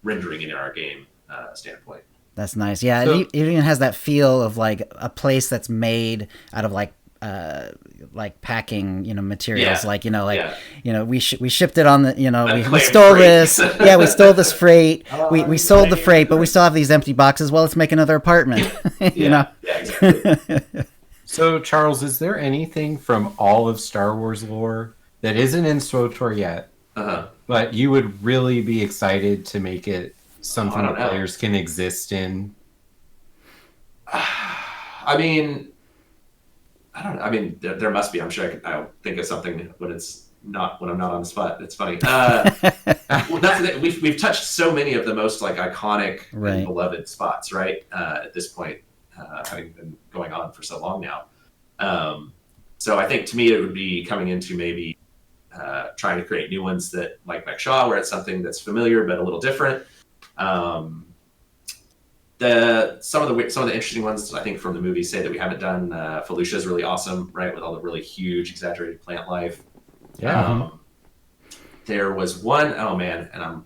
B: rendering it in our game standpoint.
A: That's nice. Yeah, so, it even has that feel of like a place that's made out of like packing, you know, materials. Like, you know, like, you know, we shipped it on the, you know, we stole this. We stole this freight. We sold the freight, but we still have these empty boxes. Well, let's make another apartment. You know.
B: Yeah, exactly.
D: So, Charles, is there anything from all of Star Wars lore that isn't in SWTOR yet, but you would really be excited to make it something that players can exist in?
B: I mean, I don't know. I mean, there must be. I'm sure I'll think of something when I'm not on the spot. It's funny. Well, we've touched so many of the most like iconic and beloved spots, right? At this point, having been going on for so long now. So I think to me it would be coming into maybe trying to create new ones that like Manger, where it's something that's familiar but a little different. Some of the interesting ones I think from the movies say that we haven't done. Felucia is really awesome, right, with all the really huge exaggerated plant life. There was one, and I'm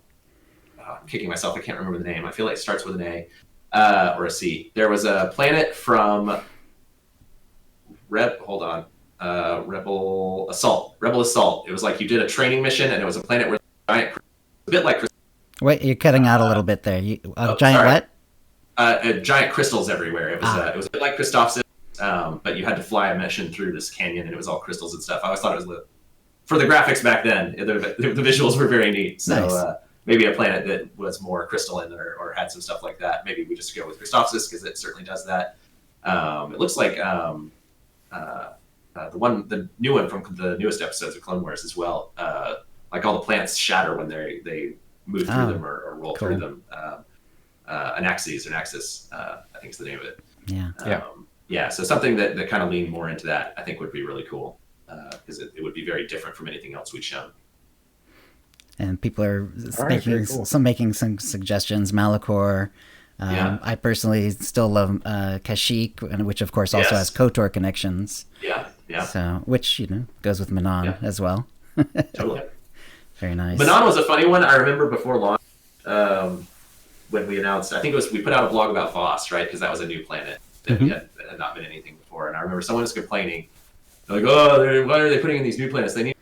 B: kicking myself, I can't remember the name. I feel like it starts with an A or a C. There was a planet from Rebel Assault. It was like you did a training mission and it was a planet where giant, a bit like.
A: Wait, you're cutting out a little bit there. Giant what?
B: Giant crystals everywhere. It was a bit like Christophsis, but you had to fly a mission through this canyon, and it was all crystals and stuff. I always thought it was for the graphics back then. The visuals were very neat. So
A: nice.
B: Maybe a planet that was more crystalline or had some stuff like that. Maybe we just go with Christophsis because it certainly does that. It looks like the new one from the newest episodes of Clone Wars as well. Like all the plants shatter when they move through them or roll through them. Anaxes, I think is the name of it. So something that kind of leaned more into that, I think would be really cool because it would be very different from anything else we've shown.
A: And people are making some suggestions. Malachor. I personally still love Kashyyyk, which of course also has KOTOR connections. So which goes with Manon as well.
B: Totally.
A: Very nice.
B: Manon was a funny one. I remember before launch when we announced. I think we put out a blog about Voss, right? Because that was a new planet that that had not been anything before. And I remember someone was complaining, like, "Oh, why are they putting in these new planets? They need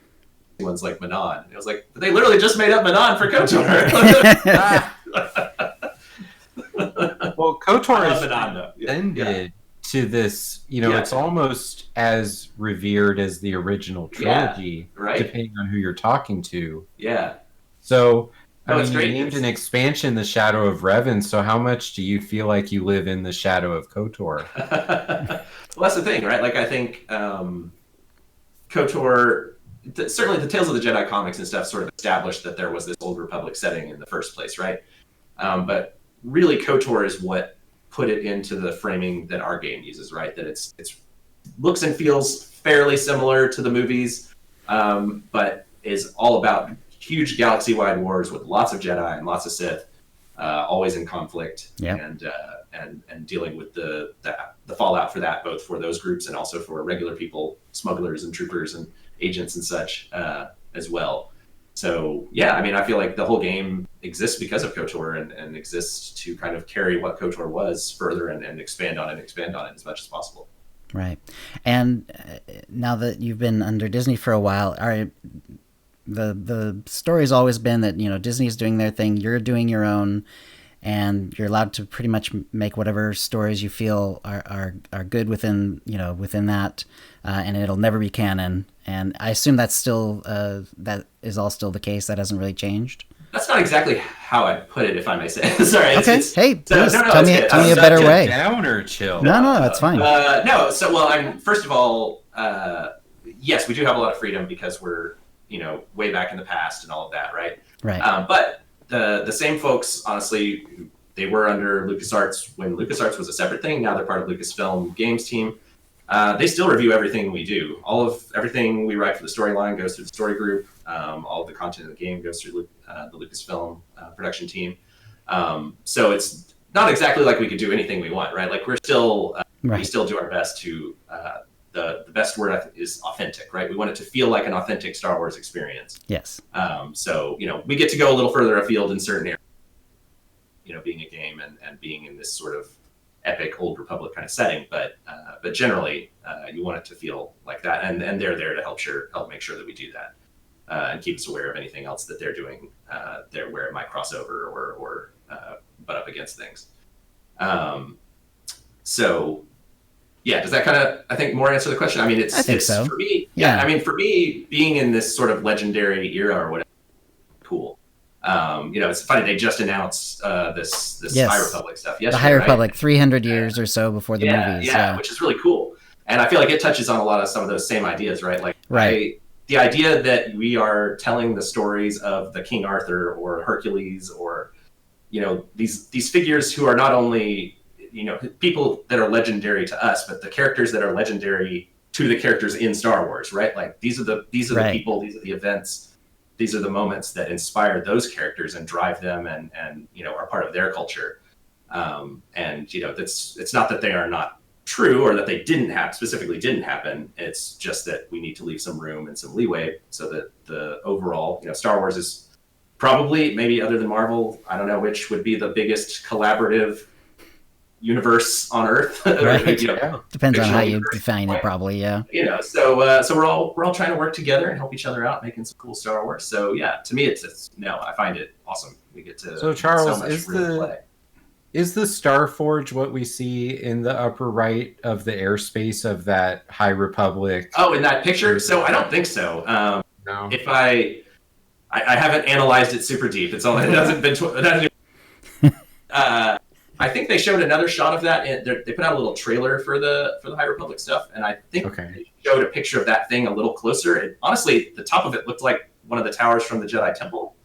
B: ones like Manon." And it was like, but they literally just made up Manon for KOTOR.
D: Well, KOTOR is ended to this, it's almost as revered as the original trilogy, depending on who you're talking to. So, you named an expansion The Shadow of Revan, so how much do you feel like you live in the shadow of KOTOR?
B: Well, that's the thing, right? Like, I think KOTOR, certainly the Tales of the Jedi comics and stuff sort of established that there was this Old Republic setting in the first place, right? But really, KOTOR is what put it into the framing that our game uses, right? That it's looks and feels fairly similar to the movies, but is all about huge galaxy-wide wars with lots of Jedi and lots of Sith, always in conflict,
A: Yep.
B: and dealing with the fallout for that, both for those groups and also for regular people, smugglers and troopers and agents and such as well. So yeah, I mean, I feel like the whole game exists because of KOTOR and exists to kind of carry what KOTOR was further and expand on it as much as possible.
A: Right. And now that you've been under Disney for a while, the story's always been that, you know, Disney's doing their thing, you're doing your own, and you're allowed to pretty much make whatever stories you feel are good within, you know, within that, and it'll never be canon. And I assume that's still that is all still the case. That hasn't really changed.
B: That's not exactly how I put it, if I may say. Sorry.
A: Okay. Hey, please
B: no,
A: tell me a better way.
D: Down or chill?
A: No, that's fine.
B: No. So, well, first of all, yes, we do have a lot of freedom because we're, you know, way back in the past and all of that, right?
A: Right.
B: But the same folks, honestly, they were under LucasArts when LucasArts was a separate thing. Now they're part of Lucasfilm Games team. They still review everything we do. Everything we write for the storyline goes through the story group. All of the content of the game goes through the Lucasfilm production team. So it's not exactly like we could do anything we want, right? Like we're still we still do our best to the best word is authentic, right? We want it to feel like an authentic Star Wars experience.
A: Yes.
B: So, you know, we get to go a little further afield in certain areas, you know, being a game and being in this sort of epic Old Republic kind of setting, but generally you want it to feel like that, and they're there to help make sure that we do that, and keep us aware of anything else that they're doing there where it might cross over or butt up against things. So yeah, does that kind of, I think, more answer the question? I mean, I think so. For me, I mean, for me, being in this sort of legendary era or whatever, cool. You know, it's funny, they just announced this High Republic stuff yesterday.
A: The High Republic, 300 years or so before the movies.
B: Yeah, which is really cool. And I feel like it touches on some of those same ideas, right? Like, the idea that we are telling the stories of the King Arthur or Hercules or, you know, these figures who are not only, you know, people that are legendary to us, but the characters that are legendary to the characters in Star Wars, right? Like these are the people, these are the events, these are the moments that inspire those characters and drive them and you know, are part of their culture. And you know, it's not that they are not true or that they specifically didn't happen. It's just that we need to leave some room and some leeway so that the overall, you know, Star Wars is probably, maybe other than Marvel, I don't know which would be the biggest collaborative universe on Earth.
A: Right.
B: You know,
A: depends on how you define it, probably. Yeah.
B: You know, so we're all trying to work together and help each other out, making some cool Star Wars. So yeah, to me, I find it awesome. We get to.
D: So Charles,
B: so much
D: is the Starforge what we see in the upper right of the airspace of that High Republic?
B: Oh, in that picture? So I don't think so.
D: No.
B: If I haven't analyzed it super deep. It's all it hasn't been. I think they showed another shot of that. They put out a little trailer for the High Republic stuff, and I think they showed a picture of that thing a little closer. And honestly, the top of it looked like one of the towers from the Jedi Temple.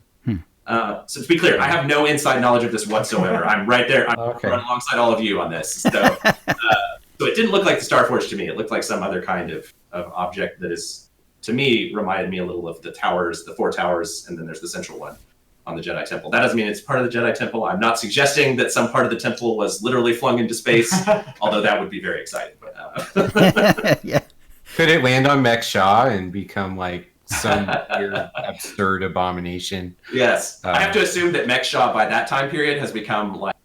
B: So to be clear, I have no inside knowledge of this whatsoever. I'm right there. I'm right alongside all of you on this. So, so it didn't look like the Starforge to me. It looked like some other kind of object that is, to me, reminded me a little of the towers, the 4 towers, and then there's the central one on the Jedi Temple. That doesn't mean it's part of the Jedi Temple. I'm not suggesting that some part of the temple was literally flung into space, although that would be very exciting. But,
A: yeah.
D: Could it land on Mech Shaw and become like some weird, absurd abomination?
B: Yes. I have to assume that Mech Shaw by that time period has become like...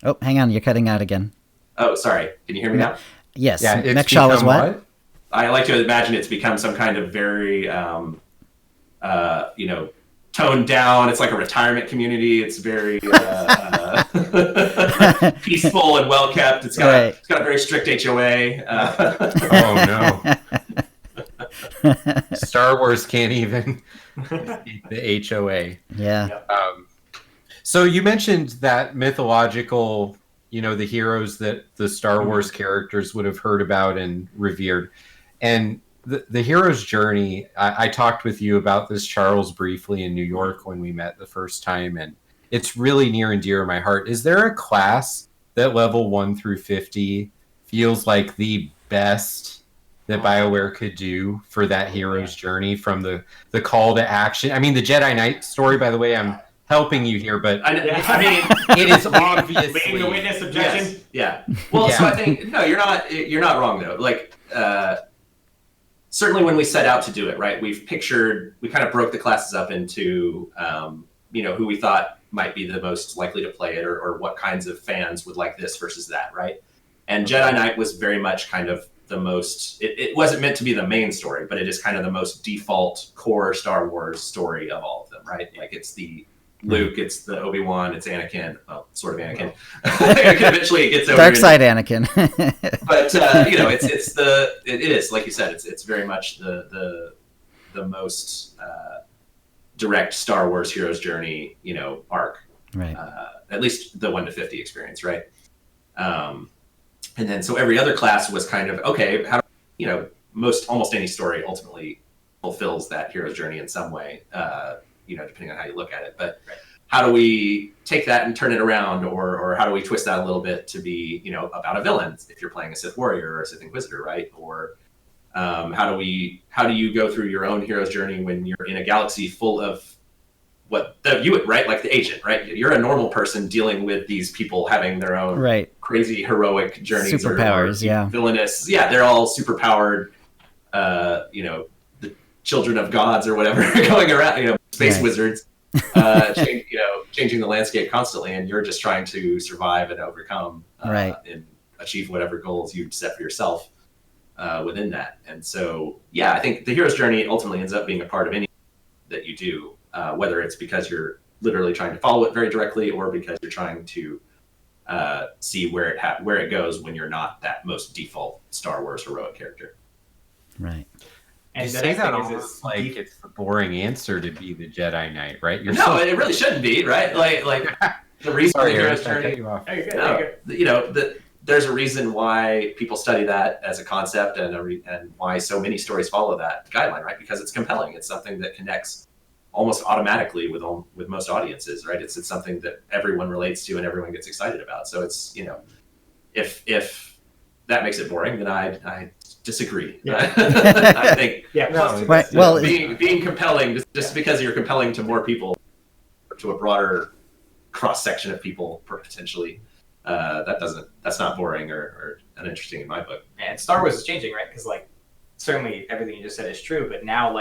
A: Oh, hang on. You're cutting out again.
B: Oh, sorry. Can you hear me now?
A: Yes.
D: Yeah,
A: Mech Shaw was what?
B: I like to imagine it's become some kind of very, you know, toned down. It's like a retirement community. It's very peaceful and well kept. It's got a very strict HOA.
D: Oh no. Star Wars can't even beat the HOA.
A: Yeah.
D: So you mentioned that mythological, you know, the heroes that the Star Wars characters would have heard about and revered. And the hero's journey, I talked with you about this, Charles, briefly in New York when we met the first time, and it's really near and dear to my heart. Is there a class that level 1 through 50 feels like the best that BioWare could do for that hero's journey, from the call to action? I mean, the Jedi Knight story, by the way, I'm helping you here, but
B: I mean,
D: it is obviously
C: Leading the witness objection.
B: Yes, yeah. Well,
D: Yeah.
B: so I think no, you're not wrong though. Like certainly when we set out to do it, right? We kind of broke the classes up into who we thought might be the most likely to play it, or what kinds of fans would like this versus that, right? And Jedi Knight was very much kind of the most. It wasn't meant to be the main story, but it is kind of the most default core Star Wars story of all of them, right? Like it's the Luke, it's the Obi-Wan, it's Anakin, well, sort of Anakin. Eventually, it gets over.
A: Dark side Anakin.
B: But it is like you said, it's very much the most direct Star Wars hero's journey, arc.
A: Right.
B: At least the 1 to 50 experience, right? And then so every other class was kind of okay. How almost any story ultimately fulfills that hero's journey in some way. Depending on how you look at it. But how do we take that and turn it around, or how do we twist that a little bit to be, about a villain if you're playing a Sith warrior or a Sith Inquisitor, right? Or how do you go through your own hero's journey when you're in a galaxy full of right? Like the agent, right? You're a normal person dealing with these people having their own crazy heroic journeys,
A: superpowers,
B: or villainous. Yeah, they're all superpowered. The children of gods or whatever going around, space wizards, changing the landscape constantly, and you're just trying to survive and overcome, and achieve whatever goals you set for yourself within that. And so, I think the hero's journey ultimately ends up being a part of any that you do, whether it's because you're literally trying to follow it very directly, or because you're trying to see where it goes when you're not that most default Star Wars heroic character.
A: Right.
D: And you say that almost like it's the boring answer to be the Jedi Knight, right?
B: It really shouldn't be, right? Like the reason the hero's journey. There's a reason why people study that as a concept, and why so many stories follow that guideline, right? Because it's compelling. It's something that connects almost automatically with most audiences, right? It's something that everyone relates to and everyone gets excited about. So it's if that makes it boring, then I disagree.
C: Yeah.
B: I think
A: being
B: compelling just because you're compelling to more people, to a broader cross section of people potentially, that's not boring or uninteresting in my book.
C: And Star Wars is changing, right? Because certainly everything you just said is true, but now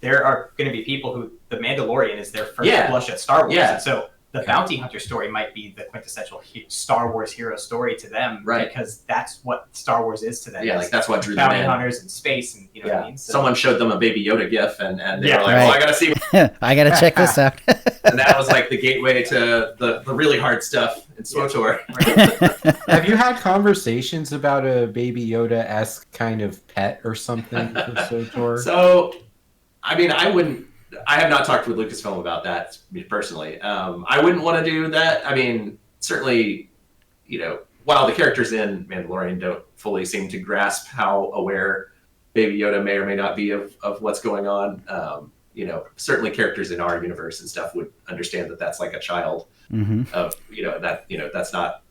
C: there are going to be people who the Mandalorian is their first blush at Star Wars, and so the bounty hunter story might be the quintessential Star Wars hero story to them,
B: right?
C: Because that's what Star Wars is to them.
B: Yeah, that's what drew them in.
C: Bounty hunters in space, and what I mean. So,
B: someone showed them a Baby Yoda gif, and they were like, "Well, I gotta see."
A: I gotta check this out.
B: And that was like the gateway to the really hard stuff in SWTOR.
C: Right.
D: Have you had conversations about a Baby Yoda-esque kind of pet or something for SWTOR?
B: So, I mean, I have not talked with Lucasfilm about that personally. I wouldn't want to do that. I mean, certainly, while the characters in Mandalorian don't fully seem to grasp how aware Baby Yoda may or may not be of what's going on, certainly characters in our universe and stuff would understand that that's like a child of, that's not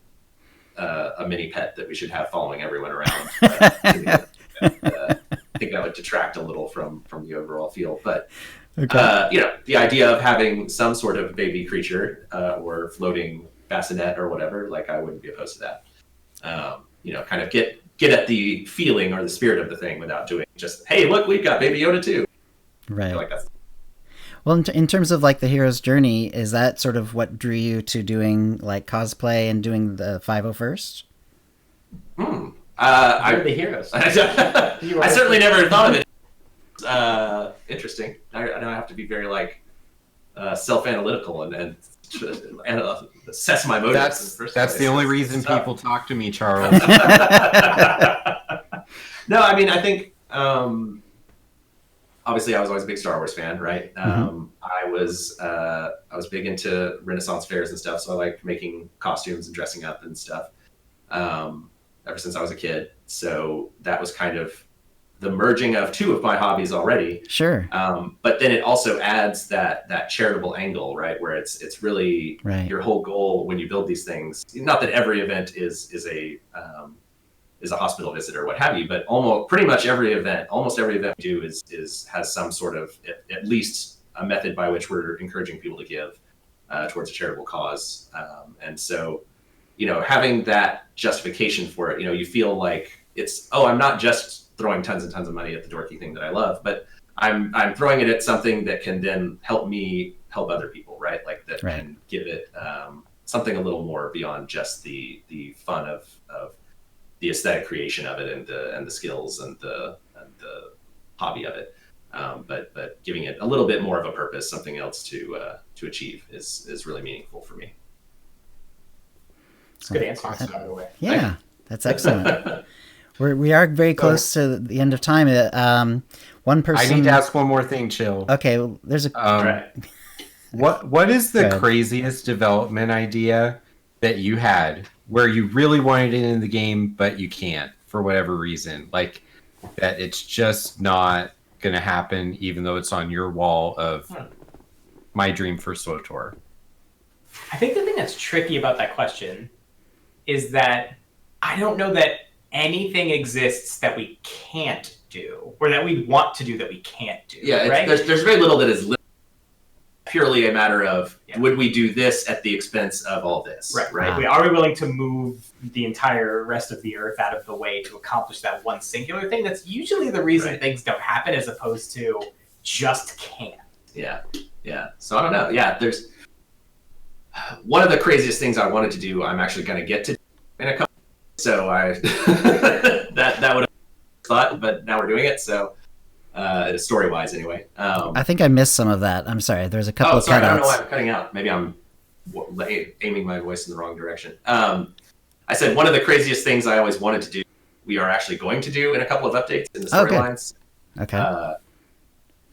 B: a mini pet that we should have following everyone around. I think that would detract a little from the overall feel, but. Okay. The idea of having some sort of baby creature or floating bassinet or whatever, I wouldn't be opposed to that. Kind of get at the feeling or the spirit of the thing without doing just, hey, look, we've got Baby Yoda too.
A: Right.
B: That's...
A: Well, in terms of the hero's journey, is that sort of what drew you to doing cosplay and doing the 501st?
C: You're the heroes.
B: I certainly never thought of it. Interesting. I have to be very self-analytical and assess my motives.
D: That's the only reason people talk to me, Charles.
B: No, I mean, I think obviously I was always a big Star Wars fan, right? I was big into Renaissance fairs and stuff, so I liked making costumes and dressing up and stuff ever since I was a kid. So that was kind of the merging of two of my hobbies already.
A: Sure.
B: But then it also adds that charitable angle, right? Where it's really your whole goal when you build these things. Not that every event is a hospital visit or what have you, but almost every event we do has some sort of at least a method by which we're encouraging people to give. towards a charitable cause. And so, having that justification for it, you feel like it's, I'm not just throwing tons and tons of money at the dorky thing that I love, but I'm throwing it at something that can then help me help other people, right? Like that can give it something a little more beyond just the fun of the aesthetic creation of it and the skills and the hobby of it. But giving it a little bit more of a purpose, something else to achieve is really meaningful for me.
C: It's a good answer, by the way.
A: Yeah, that's excellent. We are very close to the end of time. One person.
D: I need to ask one more thing, Chill.
A: Okay, well, there's a.
C: Right.
D: What is the craziest development idea that you had where you really wanted it in the game but you can't for whatever reason? Like that it's just not going to happen, even though it's on your wall of my dream for SWTOR.
C: I think the thing that's tricky about that question is that I don't know that anything exists that we can't do or that we want to do that we can't do.
B: Yeah,
C: right?
B: There's very little that is purely a matter of would we do this at the expense of all this?
C: Right. Are we willing to move the entire rest of the earth out of the way to accomplish that one singular thing? That's usually the reason things don't happen, as opposed to just can't. Yeah. So I don't know. Yeah, there's one of the craziest things I wanted to do. I'm actually going to get to in a couple. So I that would have thought, but now we're doing it. So story wise, anyway.
A: I think I missed some of that. I'm sorry. There's a couple of cutouts.
B: I don't know why I'm cutting out. Maybe I'm aiming my voice in the wrong direction. I said one of the craziest things I always wanted to do, we are actually going to do in a couple of updates in the storylines.
A: Okay.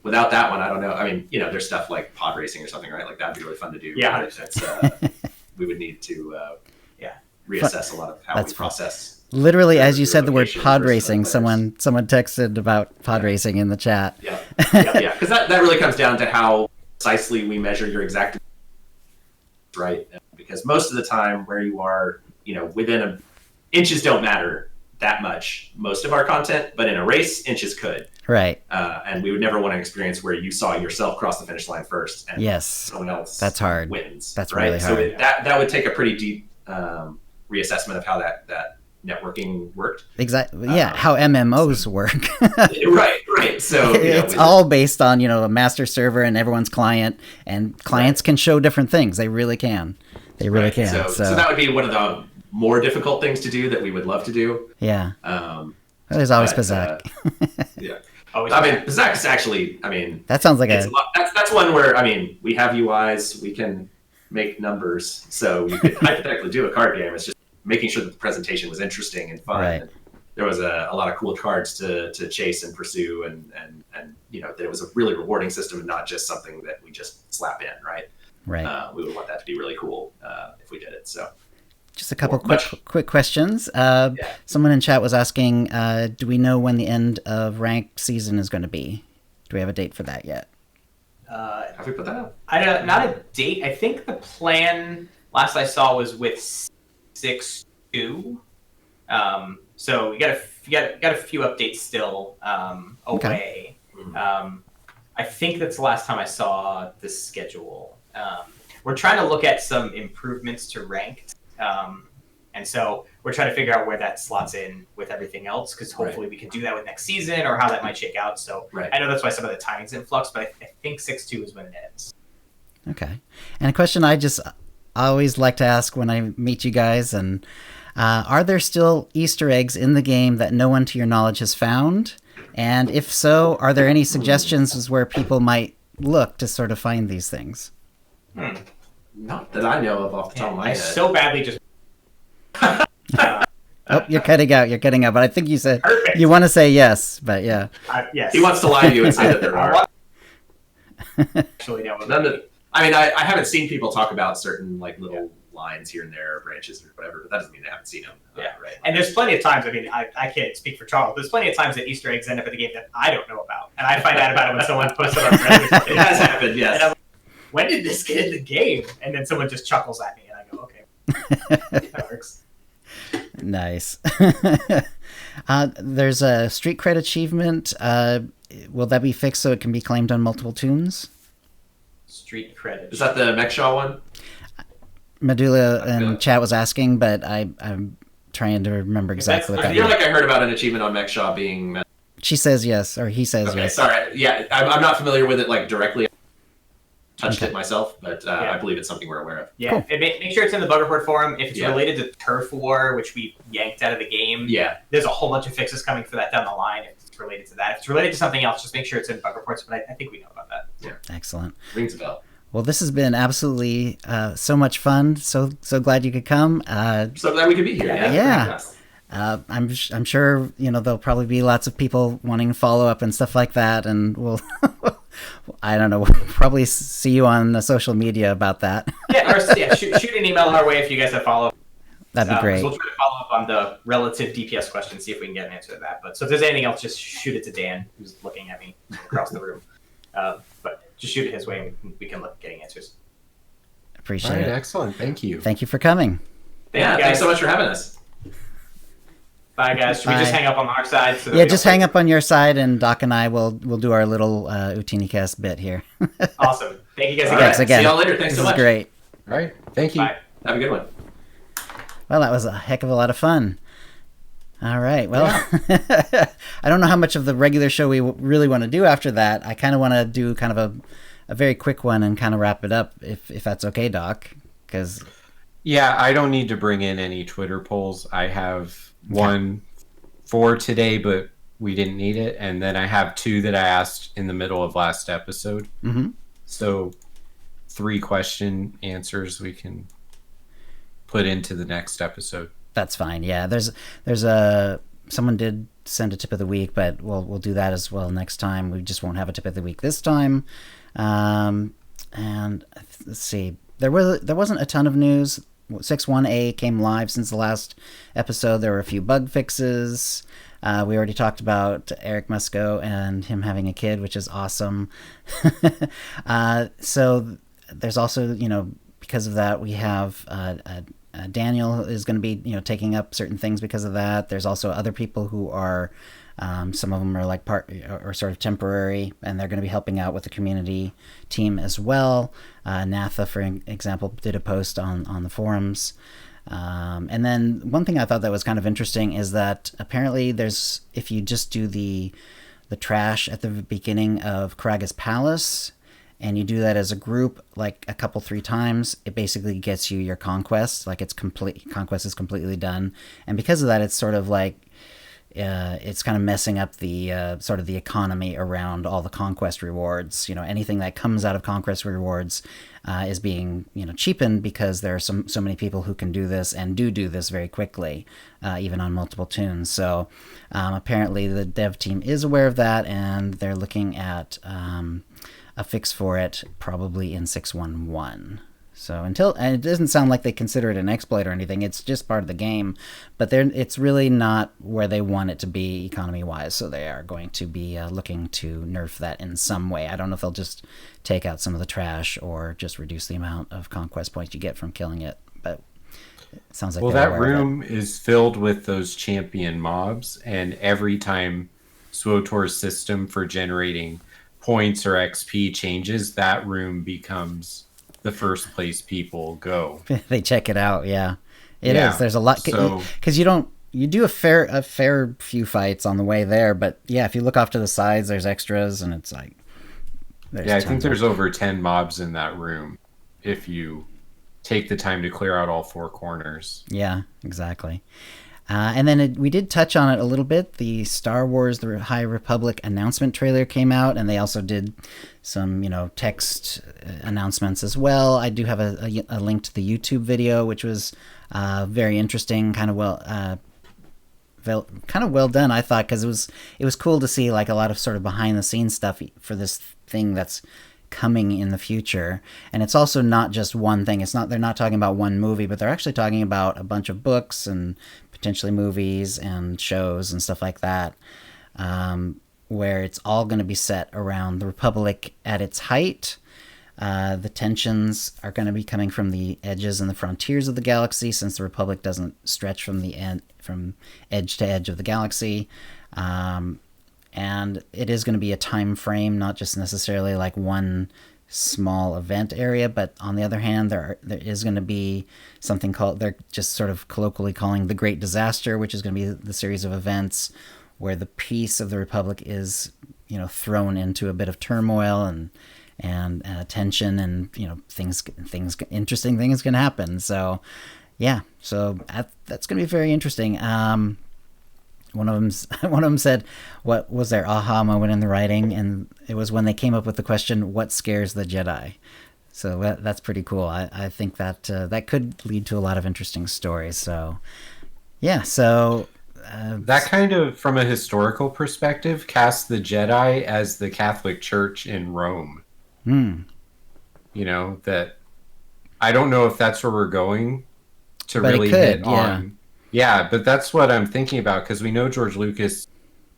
B: Without that one, I don't know. I mean, there's stuff like pod racing or something, right? Like that'd be really fun to do.
C: Yeah,
B: 100%. We would need to reassess a lot of how we process.
A: Literally, as you said the word pod racing, someone texted about pod racing in the chat.
B: Yeah. Because that really comes down to how precisely we measure your exact, right? Because most of the time where you are, within inches don't matter that much, most of our content, but in a race, inches could.
A: Right.
B: And we would never want to experience where you saw yourself cross the finish line first and someone else
A: that's hard.
B: Wins.
A: That's
B: right?
A: really hard.
B: So that would take a pretty deep reassessment of how that networking worked.
A: Exactly. Yeah, how MMOs work.
B: Right. So
A: it's all based on a master server and everyone's client, and clients can show different things. They really can. They really can.
B: So that would be one of the more difficult things to do that we would love to do.
A: Yeah. There's always Pazak.
B: Yeah. Pazak is actually.
A: That sounds like
B: that's one where we have UIs. We can make numbers, so you could hypothetically do a card game. It's just making sure that the presentation was interesting and fun.
A: Right.
B: And there was a lot of cool cards to chase and pursue, and that it was a really rewarding system and not just something that we just slap in, right?
A: Right.
B: We would want that to be really cool if we did it. So.
A: Just a couple quick questions. Someone in chat was asking, do we know when the end of ranked season is going to be? Do we have a date for that yet?
B: Have we put that out?
C: Not a date. I think the plan last I saw was with 6.2. So we got a few updates still away. I think that's the last time I saw the schedule. We're trying to look at some improvements to ranked. And so we're trying to figure out where that slots in with everything else, because hopefully we can do that with next season or how that might shake out. So I know that's why some of the timing's in flux, but I think 6.2 is when it ends.
A: Okay. And a question I always like to ask when I meet you guys, and are there still Easter eggs in the game that no one to your knowledge has found? And if so, are there any suggestions as where people might look to sort of find these things?
B: Not that I know of off the top of my head.
C: I so badly just...
A: You're cutting out. But I think you said you want to say yes, but yeah.
C: Yes.
B: He wants to lie to you and say that there are.
C: Actually, no.
B: I haven't seen people talk about certain little lines here and there, or branches or whatever, but that doesn't mean they haven't seen them. Right.
C: And there's plenty of times, I can't speak for Charles, there's plenty of times that Easter eggs end up in the game that I don't know about. And I find out about it when someone puts it on Reddit.
B: It has happened, yes. And I'm like,
C: when did this get in the game? And then someone just chuckles at me and I go, okay. That works.
A: Nice. There's a street cred achievement. Will that be fixed so it can be claimed on multiple tunes?
C: Street cred.
B: Is that the Mechshaw one?
A: Medulla in chat was asking, but I'm trying to remember exactly what
B: I
A: that
B: feel
A: means.
B: like I heard about an achievement on Mech Shaw being.
A: She says yes, or he says
B: Okay,
A: yes.
B: sorry. Yeah, I'm not familiar with it like directly. Touched it myself, but
C: Yeah.
B: I believe it's something we're aware of.
C: Yeah,
A: Cool.
C: and make sure it's in the bug report forum. If it's
B: Yeah.
C: related to turf war, which we yanked out of the game,
B: Yeah.
C: there's a whole bunch of fixes coming for that down the line. If it's related to that, if it's related to something else, just make sure it's in bug reports. But I think we know about that.
A: Excellent.
B: Rings a bell.
A: Well, this has been absolutely so much fun. So glad you could come.
B: So glad we could be here.
A: Yeah. I'm sure there'll probably be lots of people wanting to follow up and stuff like that, and we'll I don't know, we'll probably see you on the social media about that.
C: Shoot an email our way if you guys have follow-up.
A: That'd be great.
C: We'll try to follow up on the relative DPS question, see if we can get an answer to that. But so if there's anything else, just shoot it to Dan, who's looking at me across the room. But just shoot it his way, and we can look at getting answers.
A: Appreciate
D: All right,
A: it.
D: excellent. Thank you.
A: Thank you for coming.
B: Thanks so much for having us.
C: Bye, guys. Should we just hang up on our side? So
A: just hang up on your side, and Doc and I will do our little OotiniCast bit here.
C: Awesome. Thank you guys again.
A: Thanks again.
B: See y'all later. Thanks so much.
A: This is great.
D: All right. Thank you.
C: Bye.
B: Have a good one.
A: Well, that was a heck of a lot of fun. All right. Well, I don't know how much of the regular show we really want to do after that. I kind of want to do kind of a very quick one and kind of wrap it up, if that's okay, Doc. Because
D: I don't need to bring in any Twitter polls. I have one for today, but we didn't need it. And then I have two that I asked in the middle of last episode.
A: Mm-hmm.
D: So 3 question answers we can put into the next episode.
A: That's fine. Yeah, there's someone did send a tip of the week, but we'll do that as well next time. We just won't have a tip of the week this time. And let's see, there wasn't a ton of news. 6.1a came live since the last episode. There were a few bug fixes. We already talked about Eric Musco and him having a kid, which is awesome. So there's also, because of that, we have Daniel is going to be, taking up certain things because of that. There's also other people who are, some of them are like part or sort of temporary, and they're going to be helping out with the community team as well. Natha, for example, did a post on the forums. And then one thing I thought that was kind of interesting is that apparently if you just do the trash at the beginning of Karaga's Palace, and you do that as a group like a couple 3 times, it basically gets you your conquest. Like conquest is completely done. And because of that, it's sort of like it's kind of messing up the sort of the economy around all the conquest rewards. Anything that comes out of conquest rewards is being cheapened because there are so many people who can do this and do this very quickly, even on multiple tunes. So apparently the dev team is aware of that, and they're looking at a fix for it probably in 6.1.1. So and it doesn't sound like they consider it an exploit or anything. It's just part of the game, but it's really not where they want it to be economy-wise. So they are going to be looking to nerf that in some way. I don't know if they'll just take out some of the trash or just reduce the amount of conquest points you get from killing it. But it sounds like
D: that room is filled with those champion mobs, and every time SWTOR's system for generating points or XP changes, that room becomes the first place people go.
A: They check it out. Yeah, it is. There's a lot because you do a fair few fights on the way there, but yeah, if you look off to the sides, there's extras, and it's like
D: I think there's over 10 mobs in that room if you take the time to clear out all 4 corners. Yeah,
A: exactly. And then we did touch on it a little bit. The Star Wars: The High Republic announcement trailer came out, and they also did some, text announcements as well. I do have a link to the YouTube video, which was very interesting, kind of well done, I thought, because it was cool to see like a lot of sort of behind the scenes stuff for this thing that's coming in the future. And it's also not just one thing. They're not talking about one movie, but they're actually talking about a bunch of books and potentially movies and shows and stuff like that, where it's all going to be set around the Republic at its height. The tensions are going to be coming from the edges and the frontiers of the galaxy, since the Republic doesn't stretch from edge to edge of the galaxy. And it is going to be a time frame, not just necessarily like one small event area, but on the other hand, there is going to be something called, they're just sort of colloquially calling the Great Disaster, which is going to be the series of events where the peace of the Republic is, thrown into a bit of turmoil and tension, and interesting things can happen. So yeah, so that's going to be very interesting. One of them said, what was their aha moment in the writing? And it was when they came up with the question, what scares the Jedi? So that's pretty cool. I think that that could lead to a lot of interesting stories. So yeah, so
D: that kind of, from a historical perspective, casts the Jedi as the Catholic Church in Rome. That I don't know if that's where we're going to really hit on. Yeah, but that's what I'm thinking about, because we know George Lucas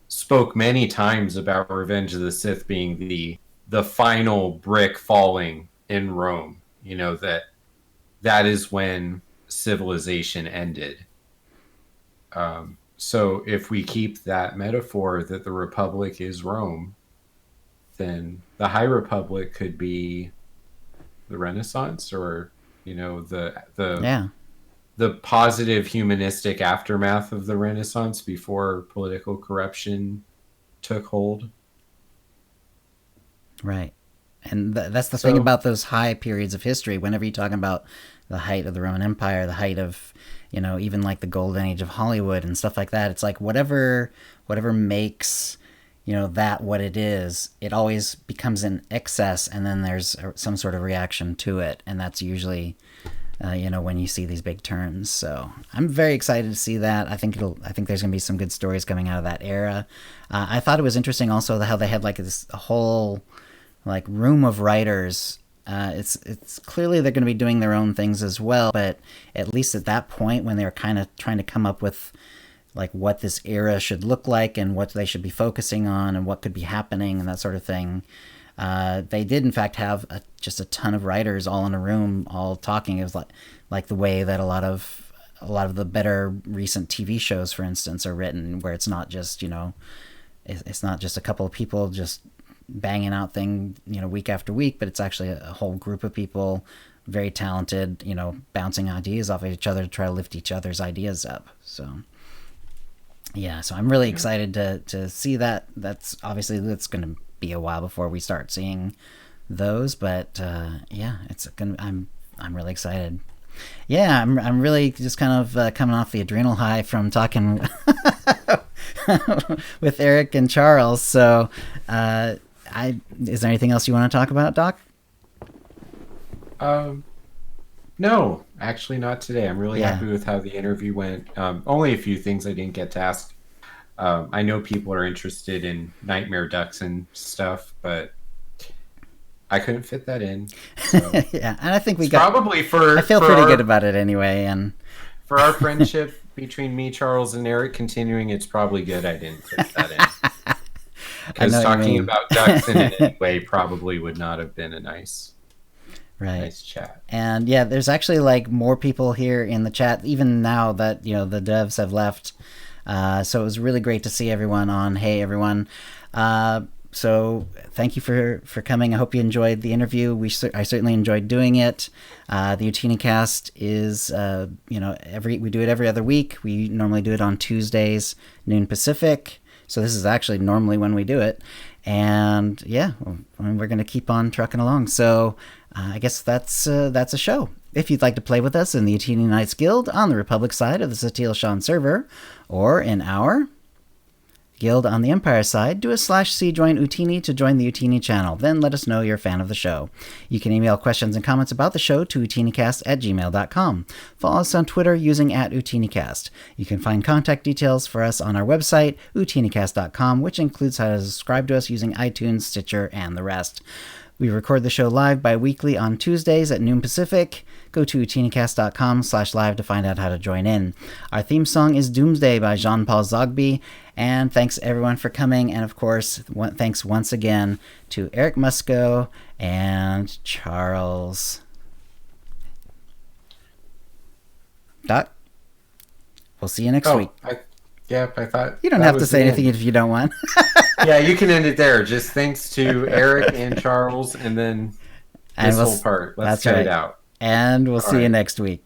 D: spoke many times about Revenge of the Sith being the final brick falling in Rome. That is when civilization ended. So if we keep that metaphor that the Republic is Rome, then the High Republic could be the Renaissance, or the positive humanistic aftermath of the Renaissance before political corruption took hold.
A: Right. And that's the thing about those high periods of history. Whenever you're talking about the height of the Roman Empire, the height of, even like the golden age of Hollywood and stuff like that, it's like whatever makes, that what it is, it always becomes in excess, and then there's some sort of reaction to it. And that's usually, when you see these big turns. So I'm very excited to see that. I think there's going to be some good stories coming out of that era. I thought it was interesting also how they had like a whole like room of writers. It's clearly they're going to be doing their own things as well, but at least at that point when they were kind of trying to come up with like what this era should look like and what they should be focusing on and what could be happening and that sort of thing, they did in fact have just a ton of writers all in a room, all talking. It was like the way that a lot of the better recent TV shows, for instance, are written, where it's not just it's not just a couple of people just banging out thing week after week, but it's actually a whole group of people, very talented, bouncing ideas off of each other to try to lift each other's ideas up. So yeah, so I'm really excited to see that. That's going to be a while before we start seeing those, but yeah, I'm really excited. Yeah, I'm really just kind of coming off the adrenal high from talking with Eric and Charles. So is there anything else you want to talk about, Doc?
D: No, actually not today. I'm really happy with how the interview went. Only a few things I didn't get to ask. I know people are interested in Nightmare Ducks and stuff, but I couldn't fit that in. So.
A: Yeah, and I think
D: probably
A: I feel pretty good about it anyway. And
D: for our friendship between me, Charles, and Eric continuing, it's probably good I didn't fit that in. Because talking about ducks in any way probably would not have been a nice chat. And
A: yeah, there's actually like more people here in the chat, even now that the devs have left. So it was really great to see everyone on. Hey, everyone. So thank you for coming. I hope you enjoyed the interview. I certainly enjoyed doing it. The OotiniCast is, we do it every other week. We normally do it on Tuesdays, noon Pacific. So this is actually normally when we do it. And yeah, we're going to keep on trucking along. So I guess that's a show. If you'd like to play with us in the Utini Knights Guild on the Republic side of the Satele Shan server, or in our Guild on the Empire side, do a /c join Utini to join the Utini channel. Then let us know you're a fan of the show. You can email questions and comments about the show to utinicast@gmail.com. Follow us on Twitter using @utinicast. You can find contact details for us on our website, utinicast.com, which includes how to subscribe to us using iTunes, Stitcher, and the rest. We record the show live bi-weekly on Tuesdays at noon Pacific. Go to utinicast.com/live to find out how to join in. Our theme song is Doomsday by Jean-Paul Zogby. And thanks everyone for coming. And of course, thanks once again to Eric Musco and Charles. Doc, we'll see you next week.
D: I thought
A: you don't have to say anything if you don't want.
D: Yeah, you can end it there. Just thanks to Eric and Charles, and then
A: And
D: this whole part. Let's
A: that's
D: get
A: right.
D: it out.
A: And we'll see you
D: right.
A: next week.